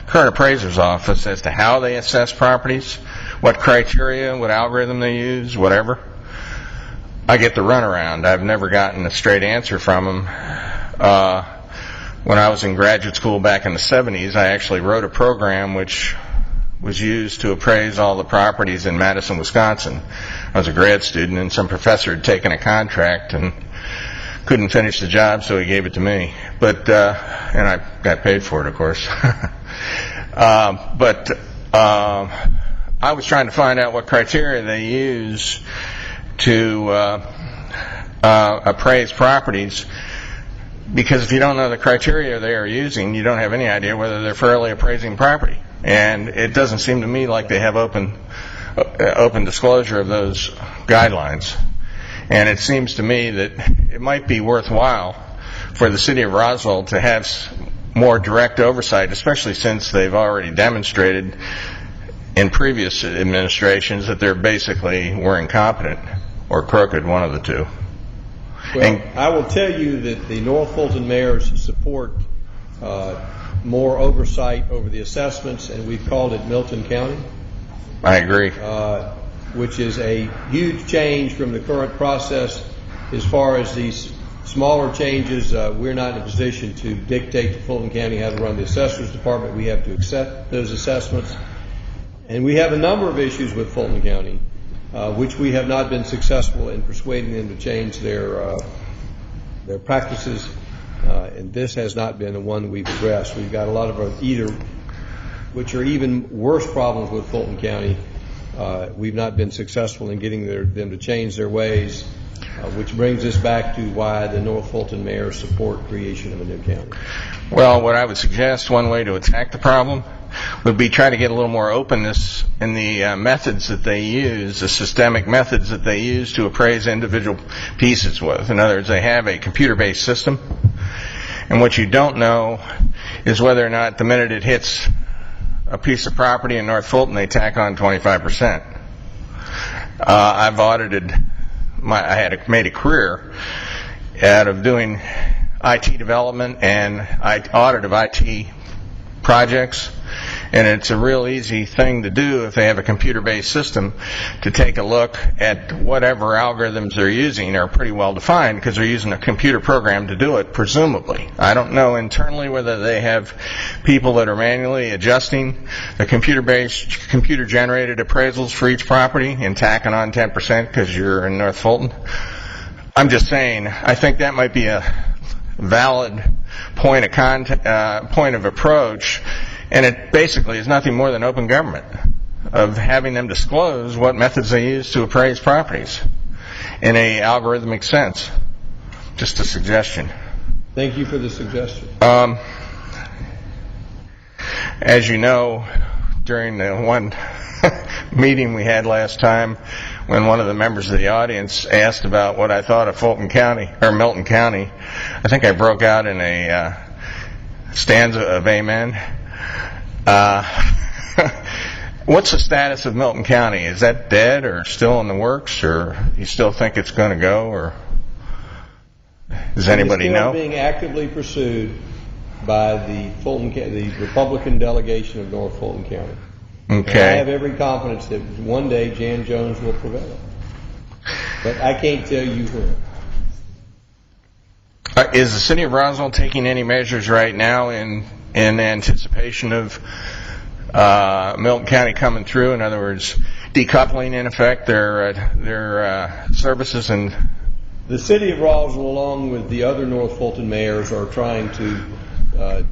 current appraiser's office as to how they assess properties, what criteria, what algorithm they use, whatever, I get the runaround. I've never gotten a straight answer from them. When I was in graduate school back in the 70s, I actually wrote a program which was used to appraise all the properties in Madison, Wisconsin. I was a grad student, and some professor had taken a contract and couldn't finish the job, so he gave it to me. But and I got paid for it, of course. But I was trying to find out what criteria they use to appraise properties, because if you don't know the criteria they are using, you don't have any idea whether they're fairly appraising property. And it doesn't seem to me like they have open disclosure of those guidelines. And it seems to me that it might be worthwhile for the city of Roswell to have more direct oversight, especially since they've already demonstrated in previous administrations that they're basically were incompetent or crooked, one of the two. Well, I will tell you that the North Fulton mayors support more oversight over the assessments, and we've called it Milton County. I agree. Which is a huge change from the current process. As far as these smaller changes, we're not in a position to dictate to Fulton County how to run the assessor's department. We have to accept those assessments. And we have a number of issues with Fulton County, which we have not been successful in persuading them to change their practices. And this has not been the one we've addressed. We've got a lot of which are even worse problems with Fulton County. We've not been successful in getting them to change their ways, which brings us back to why the North Fulton mayors support creation of a new county. Well, what I would suggest, one way to attack the problem would be try to get a little more openness in the methods that they use, the systemic methods that they use to appraise individual pieces with. In other words, they have a computer-based system, and what you don't know is whether or not the minute it hits a piece of property in North Fulton, they tack on 25%. I've audited, made a career out of doing IT development and audit of IT projects, and it's a real easy thing to do if they have a computer-based system to take a look at whatever algorithms they're using are pretty well defined because they're using a computer program to do it, presumably. I don't know internally whether they have people that are manually adjusting the computer-based, computer-generated appraisals for each property and tacking on 10% because you're in North Fulton. I'm just saying, I think that might be a valid point of approach, and it basically is nothing more than open government, of having them disclose what methods they use to appraise properties in a algorithmic sense. Just a suggestion. Thank you for the suggestion. As you know, during the one meeting we had last time, when one of the members of the audience asked about what I thought of Fulton County, or Milton County, I think I broke out in a stanza of amen. What's the status of Milton County? Is that dead or still in the works, or you still think it's going to go, or does anybody know? It's still being actively pursued by the Republican delegation of North Fulton County. Okay. And I have every confidence that one day Jan Jones will prevail. But I can't tell you when. Is the city of Roswell taking any measures right now in anticipation of Milton County coming through? In other words, decoupling in effect their services? And the city of Roswell, along with the other North Fulton mayors, are trying to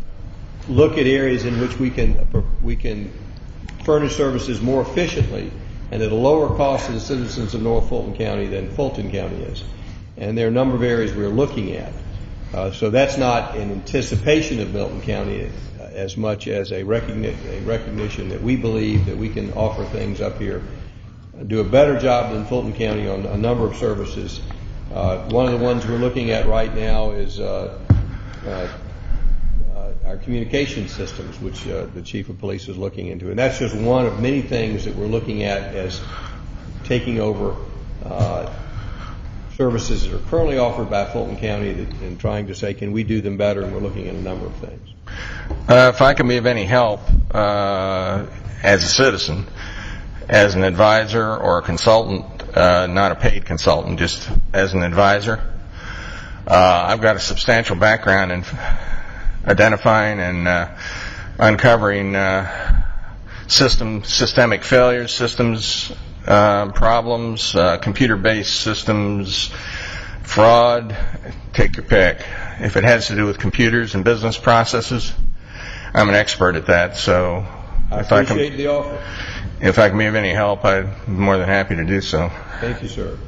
look at areas in which we can furnish services more efficiently and at a lower cost to the citizens of North Fulton County than Fulton County is. And there are a number of areas we're looking at. So that's not in anticipation of Milton County as much as a recognition that we believe that we can offer things up here, do a better job than Fulton County on a number of services. One of the ones we're looking at right now is our communication systems, which the chief of police is looking into. And that's just one of many things that we're looking at as taking over services that are currently offered by Fulton County and trying to say, can we do them better? And we're looking at a number of things. If I can be of any help as a citizen, as an advisor or a consultant, not a paid consultant, just as an advisor, I've got a substantial background in identifying and uncovering systemic failures, systems problems, computer-based systems, fraud, take your pick. If it has to do with computers and business processes, I'm an expert at that. So I appreciate the offer. If I can be of any help, I'm more than happy to do so. Thank you, sir.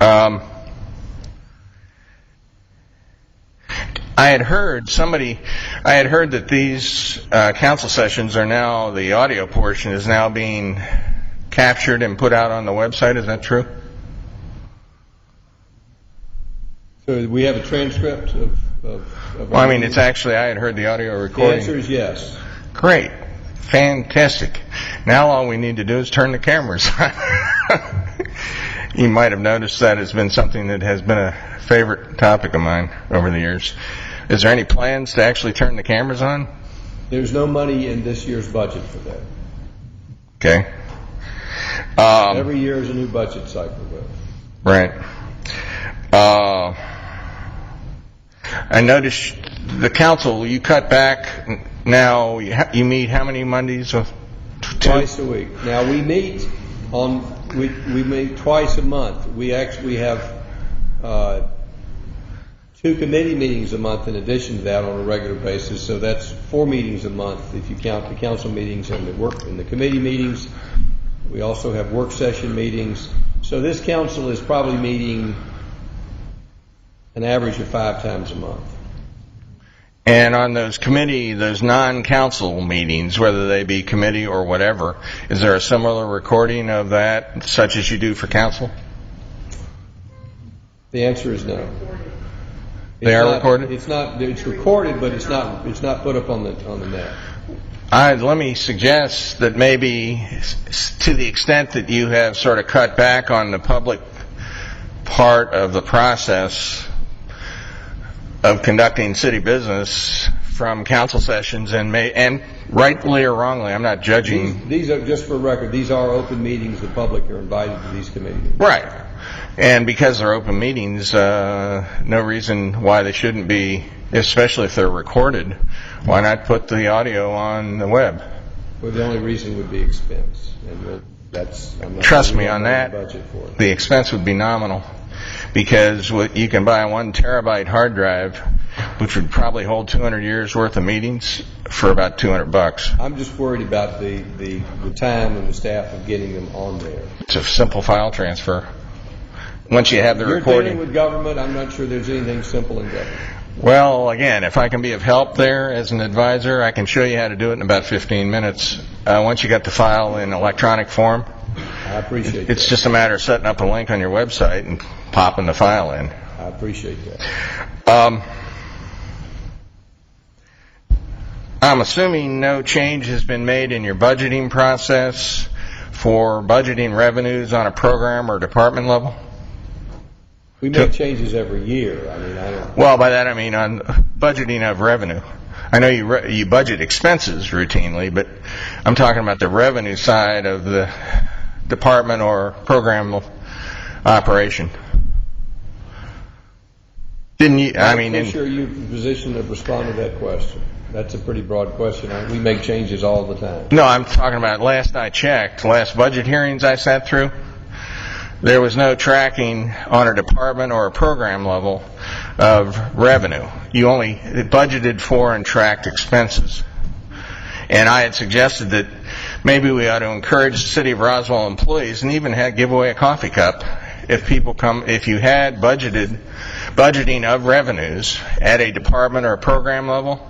I had heard that these council sessions are now, the audio portion is now being captured and put out on the website. Is that true? So we have a transcript of well, I mean, it's actually, I had heard the audio recording. The answer is yes. Great. Fantastic. Now all we need to do is turn the cameras on. You might have noticed that has been something that has been a favorite topic of mine over the years. Is there any plans to actually turn the cameras on? There's no money in this year's budget for that. Okay. Every year is a new budget cycle, though. Right. I noticed the council, you cut back now, you meet how many Mondays? Twice a week. Now we meet we meet twice a month. We actually have 2 committee meetings a month in addition to that on a regular basis, so that's 4 meetings a month if you count the council meetings and the committee meetings. We also have work session meetings. So this council is probably meeting an average of 5 times a month. And on those non-council meetings, whether they be committee or whatever, is there a similar recording of that, such as you do for council? The answer is no. They are recorded? It's recorded, but it's not put up on the net. Let me suggest that maybe, to the extent that you have sort of cut back on the public part of the process of conducting city business from council sessions, and rightly or wrongly, I'm not judging. These are, just for record, these are open meetings. The public are invited to these committee meetings. Right. And because they're open meetings, no reason why they shouldn't be, especially if they're recorded. Why not put the audio on the web? Well, the only reason would be expense. And trust me on that. The expense would be nominal. Because you can buy a 1 terabyte hard drive, which would probably hold 200 years worth of meetings for about $200. I'm just worried about the time and the staff of getting them on there. It's a simple file transfer. Once you have the recording. You're dealing with government. I'm not sure there's anything simple in government. Well, again, if I can be of help there as an advisor, I can show you how to do it in about 15 minutes. Once you got the file in electronic form, I appreciate it's just a matter of setting up a link on your website and popping the file in. I appreciate that. I'm assuming no change has been made in your budgeting process for budgeting revenues on a program or department level? We make changes every year. Well, by that I mean on budgeting of revenue. I know you budget expenses routinely, but I'm talking about the revenue side of the department or program operation. Didn't you? I'm not sure you're in a position to respond to that question. That's a pretty broad question. We make changes all the time. No, I'm talking about last I checked, last budget hearings I sat through, there was no tracking on a department or a program level of revenue. You only budgeted for and tracked expenses. And I had suggested that maybe we ought to encourage the City of Roswell employees and even give away a coffee cup if people come, if you had budgeting of revenues at a department or a program level,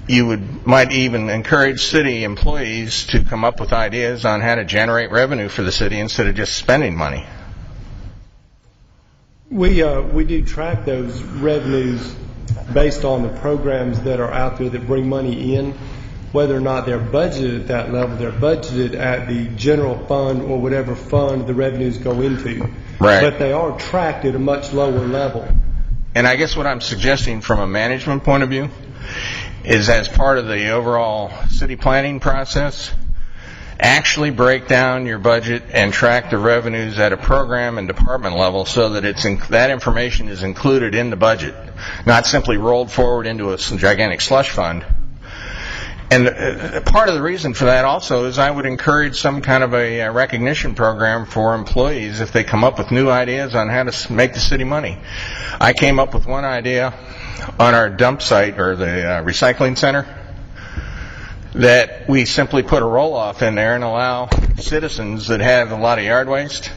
you might even encourage city employees to come up with ideas on how to generate revenue for the city instead of just spending money. We do track those revenues based on the programs that are out there that bring money in. whether or not they're budgeted at that level. They're budgeted at the general fund or whatever fund the revenues go into. Right. But they are tracked at a much lower level. And I guess what I'm suggesting from a management point of view is, as part of the overall city planning process, actually break down your budget and track the revenues at a program and department level so that that information is included in the budget, not simply rolled forward into a gigantic slush fund. And part of the reason for that also is I would encourage some kind of a recognition program for employees if they come up with new ideas on how to make the city money. I came up with one idea on our dump site, or the recycling center, that we simply put a roll-off in there and allow citizens that have a lot of yard waste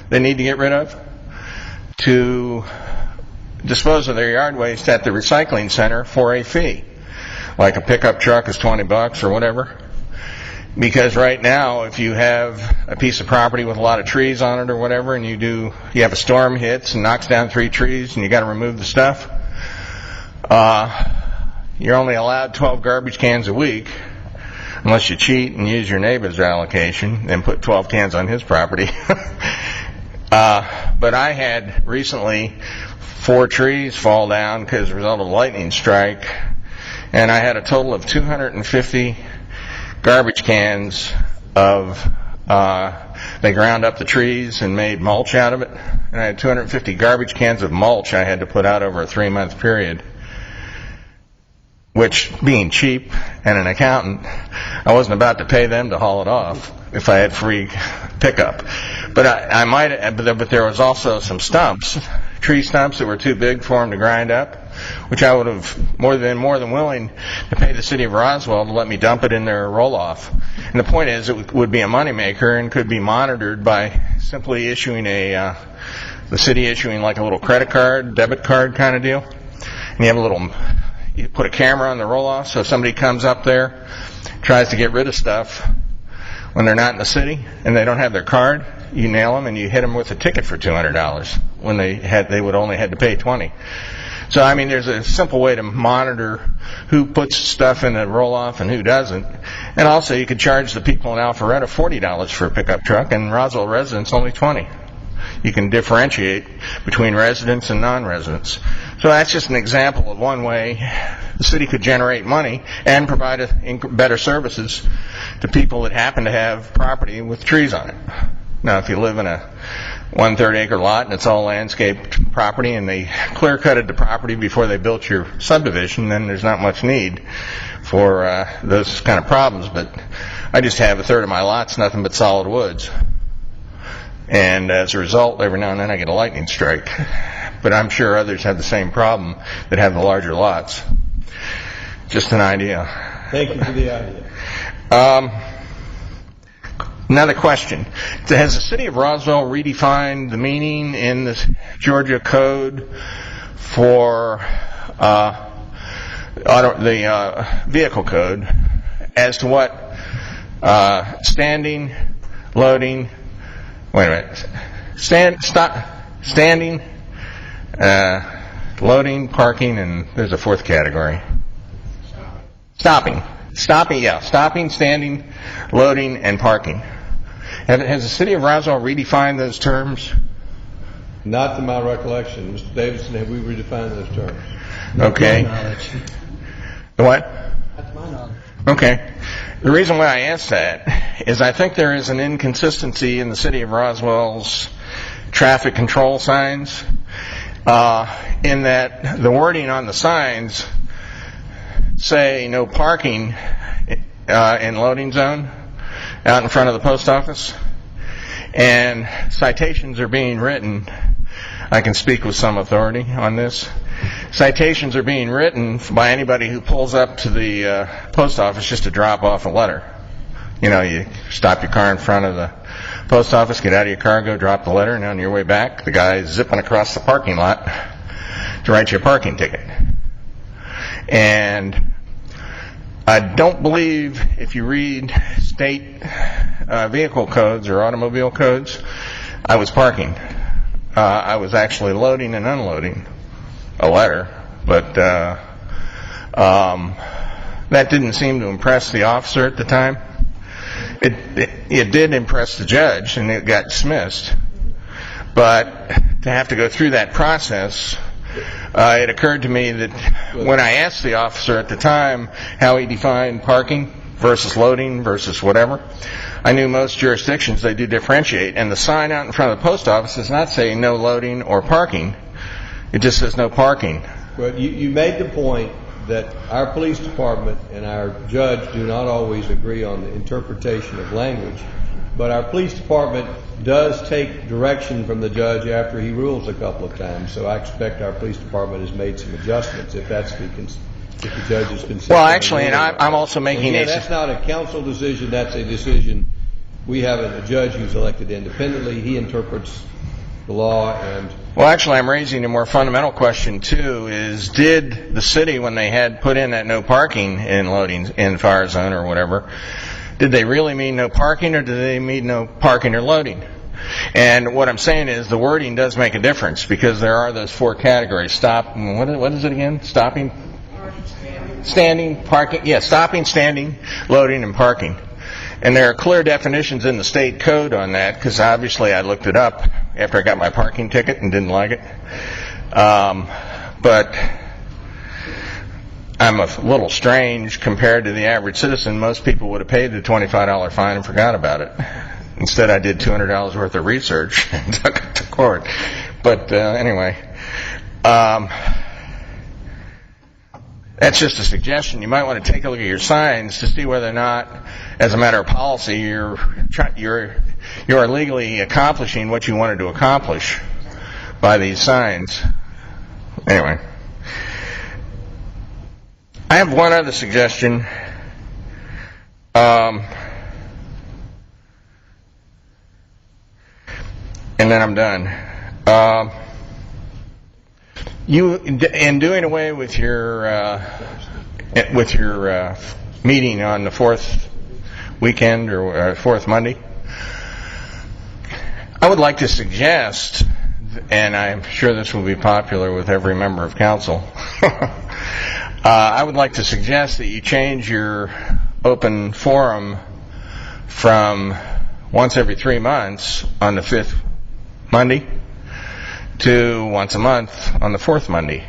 they need to get rid of to dispose of their yard waste at the recycling center for a fee. Like a pickup truck is $20 or whatever. Because right now, if you have a piece of property with a lot of trees on it or whatever, and you have a storm hits and knocks down 3 trees and you got to remove the stuff, you're only allowed 12 garbage cans a week, unless you cheat and use your neighbor's allocation and put 12 cans on his property. But I had recently 4 trees fall down as a result of a lightning strike, and I had a total of 250 garbage cans they ground up the trees and made mulch out of it, and I had 250 garbage cans of mulch I had to put out over a 3-month period, which, being cheap and an accountant, I wasn't about to pay them to haul it off if I had free pickup. But I might, but there was also some stumps, tree stumps that were too big for them to grind up, which I would have more than willing to pay the city of Roswell to let me dump it in their roll-off. And the point is, it would be a moneymaker and could be monitored by simply issuing the city issuing like a little credit card, debit card kind of deal. And you put a camera on the roll-off, so if somebody comes up there, tries to get rid of stuff when they're not in the city and they don't have their card, you nail them and you hit them with a ticket for $200 when they would only had to pay $20. So, I mean, there's a simple way to monitor who puts stuff in the roll-off and who doesn't. And also, you could charge the people in Alpharetta $40 for a pickup truck, and Roswell residents only $20. You can differentiate between residents and non-residents. So that's just an example of one way the city could generate money and provide better services to people that happen to have property with trees on it. Now, if you live in a 1/3 acre lot and it's all landscaped property and they clear-cutted the property before they built your subdivision, then there's not much need for those kind of problems. But I just have 1/3 of my lot's nothing but solid woods. And as a result, every now and then I get a lightning strike. But I'm sure others have the same problem that have the larger lots. Just an idea. Thank you for the idea. Another question. Has the city of Roswell redefined the meaning in the Georgia Code for the vehicle code as to what standing, loading, standing, loading, parking, and there's a 4th category. Stopping, standing, loading, and parking. Has the city of Roswell redefined those terms? Not to my recollection. Mr. Davidson, have we redefined those terms? Okay. What? That's my knowledge. Okay. The reason why I asked that is I think there is an inconsistency in the city of Roswell's traffic control signs, in that the wording on the signs say no parking in loading zone out in front of the post office, and citations are being written. I can speak with some authority on this. Citations are being written by anybody who pulls up to the post office just to drop off a letter. You stop your car in front of the post office, get out of your car, go drop the letter, and on your way back, the guy is zipping across the parking lot to write you a parking ticket. And I don't believe if you read state vehicle codes or automobile codes, I was parking. I was actually loading and unloading a letter, but That didn't seem to impress the officer at the time. It did impress the judge, and it got dismissed. But to have to go through that process, it occurred to me that when I asked the officer at the time how he defined parking versus loading versus whatever, I knew most jurisdictions, they do differentiate. And the sign out in front of the post office does not say no loading or parking. It just says no parking. Well, you made the point that our police department and our judge do not always agree on the interpretation of language, but our police department does take direction from the judge after he rules a couple of times. So I expect our police department has made some adjustments if that's if the judge is consistent. Well, actually, and I'm also making a... That's not a council decision, that's a decision. We have a judge who's elected independently. He interprets the law and... Well, actually, I'm raising a more fundamental question, too, is did the city, when they had put in that no parking in loading in fire zone or whatever, did they really mean no parking, or did they mean no parking or loading? And what I'm saying is the wording does make a difference, because there are those 4 categories. Stop, what is it again? Stopping? Standing, parking, stopping, standing, loading, and parking. And there are clear definitions in the state code on that, because obviously I looked it up after I got my parking ticket and didn't like it. But I'm a little strange compared to the average citizen. Most people would have paid the $25 fine and forgot about it. Instead, I did $200 worth of research and took it to court. But anyway, that's just a suggestion. You might want to take a look at your signs to see whether or not, as a matter of policy, you are legally accomplishing what you wanted to accomplish by these signs. Anyway, I have one other suggestion. And then I'm done. In doing away with your meeting on the 4th weekend or 4th Monday, I would like to suggest, and I'm sure this will be popular with every member of council, I would like to suggest that you change your open forum from once every 3 months on the 5th Monday to once a month on the 4th Monday,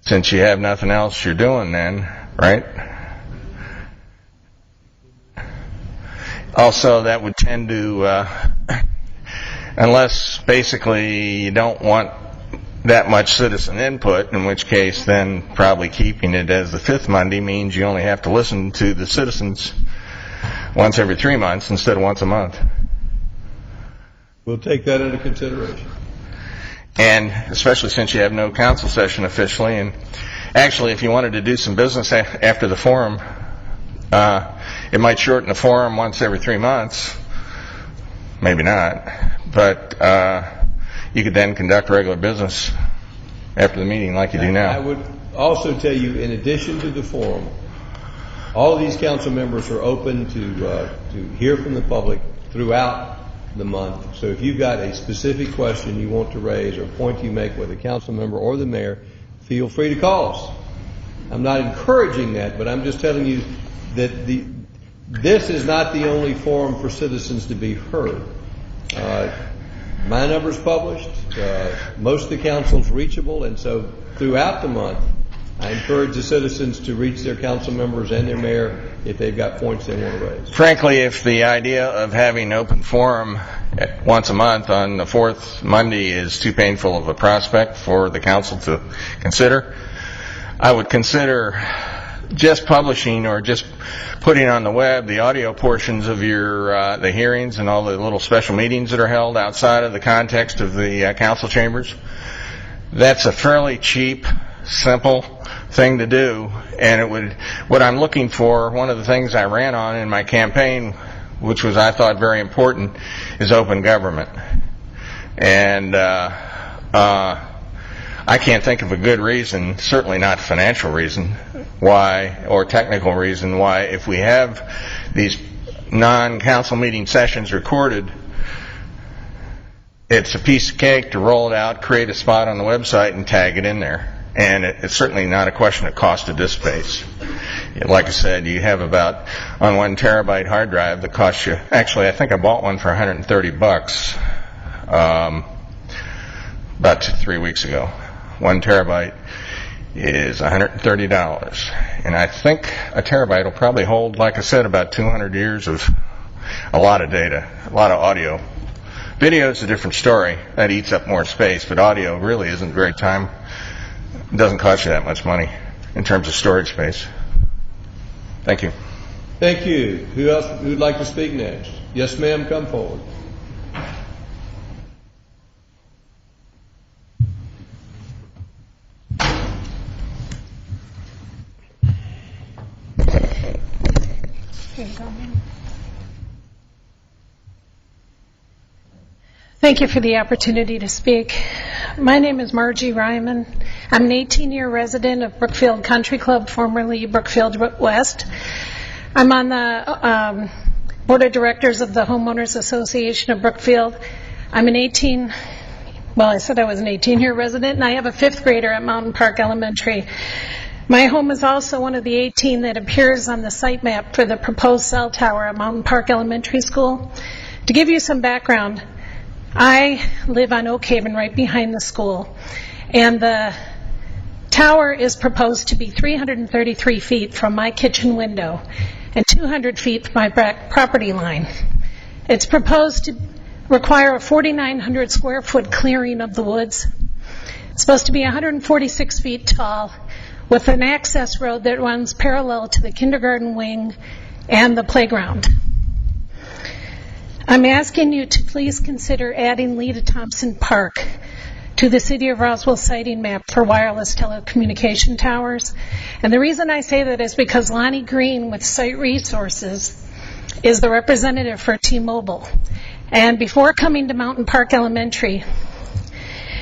since you have nothing else you're doing then, right? Also, that would tend to, unless basically you don't want that much citizen input, in which case then probably keeping it as the 5th Monday means you only have to listen to the citizens once every 3 months instead of once a month. We'll take that into consideration. And especially since you have no council session officially, and actually if you wanted to do some business after the forum, it might shorten the forum once every 3 months. Maybe not. But you could then conduct regular business after the meeting like you do now. I would also tell you, in addition to the forum, all of these council members are open to hear from the public throughout the month. So if you've got a specific question you want to raise or a point you make with a council member or the mayor, feel free to call us. I'm not encouraging that, but I'm just telling you that this is not the only forum for citizens to be heard. My number's published. Most of the council's reachable, and so throughout the month, I encourage the citizens to reach their council members and their mayor if they've got points they want to raise. Frankly, if the idea of having open forum once a month on the 4th Monday is too painful of a prospect for the council to consider, I would consider just publishing or just putting on the web the audio portions of your the hearings and all the little special meetings that are held outside of the context of the council chambers. That's a fairly cheap, simple thing to do, and it would, what I'm looking for, one of the things I ran on in my campaign, which was I thought very important, is open government. And I can't think of a good reason, certainly not financial reason, why, or technical reason why, if we have these non-council meeting sessions recorded, it's a piece of cake to roll it out, create a spot on the website, and tag it in there. And it's certainly not a question of cost of disk space. like I said, you have about, on 1 terabyte hard drive that costs you, actually I think I bought one for $130 about 3 weeks ago. 1 terabyte is $130. And I think a terabyte will probably hold, like I said, about 200 years of a lot of data, a lot of audio. Video is a different story. That eats up more space, but audio really isn't very time. It doesn't cost you that much money in terms of storage space. Thank you. Thank you. Who else would like to speak next? Yes, ma'am, come forward. Thank you for the opportunity to speak. My name is Margie Ryman. I'm an 18-year resident of Brookfield Country Club, formerly Brookfield West. I'm on the Board of Directors of the Homeowners Association of Brookfield. I'm an 18-year resident, and I have a 5th grader at Mountain Park Elementary. My home is also one of the 18 that appears on the site map for the proposed cell tower at Mountain Park Elementary School. To give you some background, I live on Oak Haven right behind the school, and the tower is proposed to be 333 feet from my kitchen window and 200 feet from my back property line. It's proposed to require a 4,900 square foot clearing of the woods. It's supposed to be 146 feet tall with an access road that runs parallel to the kindergarten wing and the playground. I'm asking you to please consider adding Leda Thompson Park to the City of Roswell siting map for wireless telecommunication towers. And the reason I say that is because Lonnie Green with Site Resources is the representative for T-Mobile. And before coming to Mountain Park Elementary,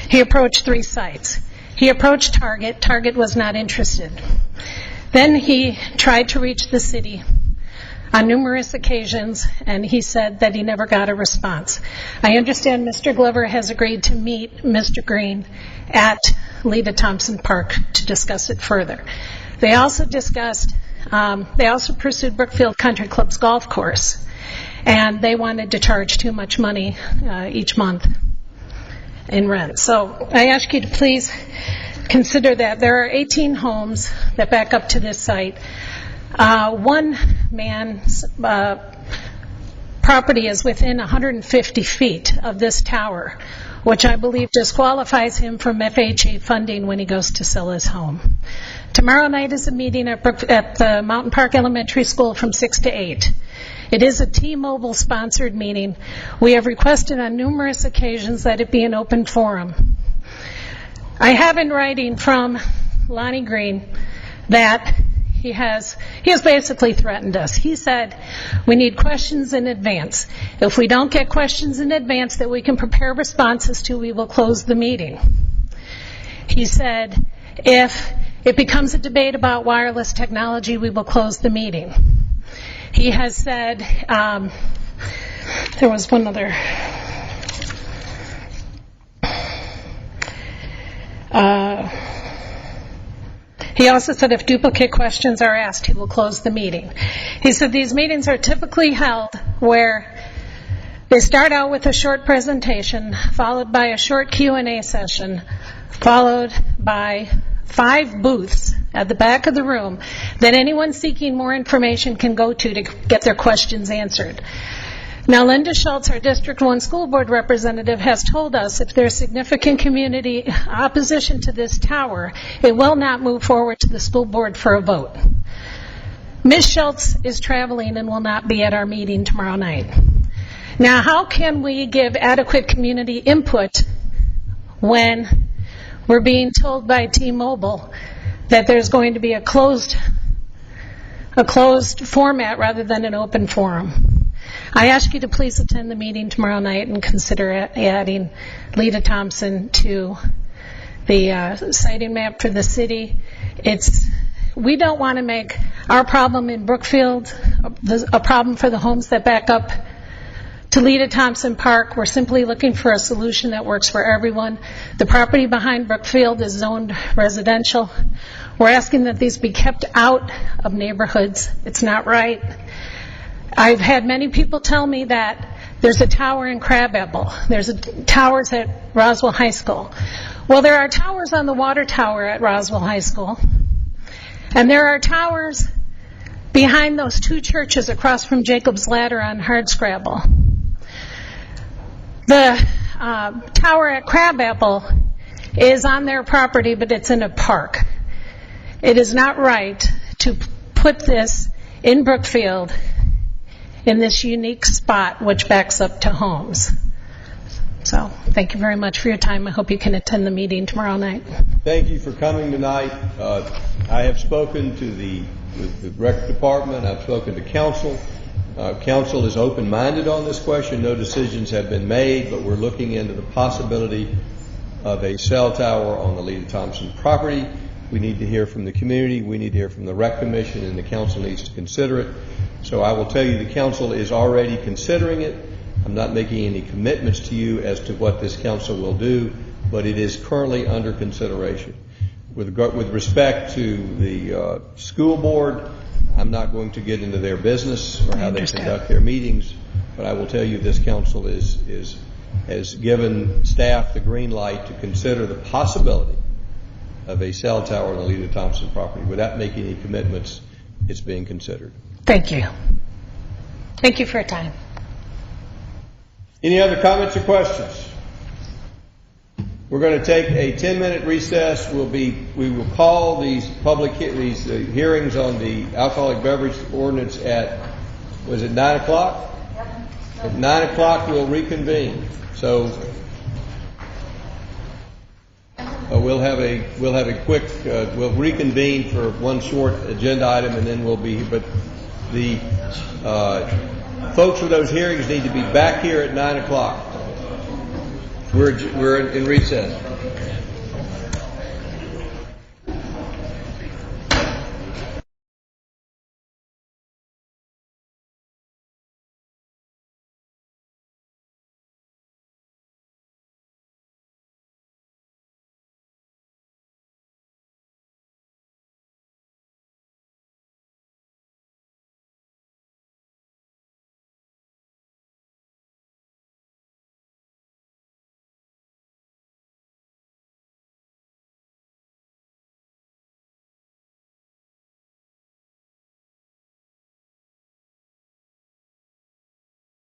he approached 3 sites. He approached Target. Target was not interested. Then he tried to reach the city on numerous occasions, and he said that he never got a response. I understand Mr. Glover has agreed to meet Mr. Green at Leda Thompson Park to discuss it further. They also pursued Brookfield Country Club's golf course, and they wanted to charge too much money each month in rent. So I ask you to please consider that. There are 18 homes that back up to this site. One man's property is within 150 feet of this tower, which I believe disqualifies him from FHA funding when he goes to sell his home. Tomorrow night is a meeting at the Mountain Park Elementary School from 6 to 8. It is a T-Mobile sponsored meeting. We have requested on numerous occasions that it be an open forum. I have in writing from Lonnie Green that he has basically threatened us. He said, we need questions in advance. If we don't get questions in advance that we can prepare responses to, we will close the meeting. He said, if it becomes a debate about wireless technology, we will close the meeting. He has said, there was one other. He also said if duplicate questions are asked, he will close the meeting. He said these meetings are typically held where they start out with a short presentation, followed by a short Q&A session, followed by 5 booths at the back of the room that anyone seeking more information can go to get their questions answered. Now, Linda Schultz, our District 1 school board representative, has told us if there's significant community opposition to this tower, it will not move forward to the school board for a vote. Ms. Schultz is traveling and will not be at our meeting tomorrow night. Now, how can we give adequate community input when we're being told by T-Mobile that there's going to be a closed format rather than an open forum? I ask you to please attend the meeting tomorrow night and consider adding Leda Thompson to the siting map for the city. We don't want to make our problem in Brookfield a problem for the homes that back up Toledo Thompson Park. We're simply looking for a solution that works for everyone. The property behind Brookfield is zoned residential. We're asking that these be kept out of neighborhoods. It's not right. I've had many people tell me that there's a tower in Crabapple. There's towers at Roswell High School. Well, there are towers on the water tower at Roswell High School. And there are towers behind those two churches across from Jacob's Ladder on Hardscrabble. The tower at Crabapple is on their property, but it's in a park. It is not right to put this in Brookfield in this unique spot which backs up to homes. So thank you very much for your time. I hope you can attend the meeting tomorrow night. Thank you for coming tonight. I have spoken to the rec department. I've spoken to council. Council is open-minded on this question. No decisions have been made, but we're looking into the possibility of a cell tower on the Lita Thompson property. We need to hear from the community. We need to hear from the rec commission, and the council needs to consider it. So I will tell you the council is already considering it. I'm not making any commitments to you as to what this council will do, but it is currently under consideration. With respect to the school board, I'm not going to get into their business or how they conduct their meetings, but I will tell you this council has given staff the green light to consider the possibility of a cell tower on the Lita Thompson property. Without making any commitments, it's being considered. Thank you. Thank you for your time. Any other comments or questions? We're going to take a 10-minute recess. We will call these hearings on the alcoholic beverage ordinance at, was it 9 o'clock? At 9 o'clock we'll reconvene. So we'll reconvene for one short agenda item, and then we'll be. But the folks for those hearings need to be back here at 9 o'clock. We're in recess.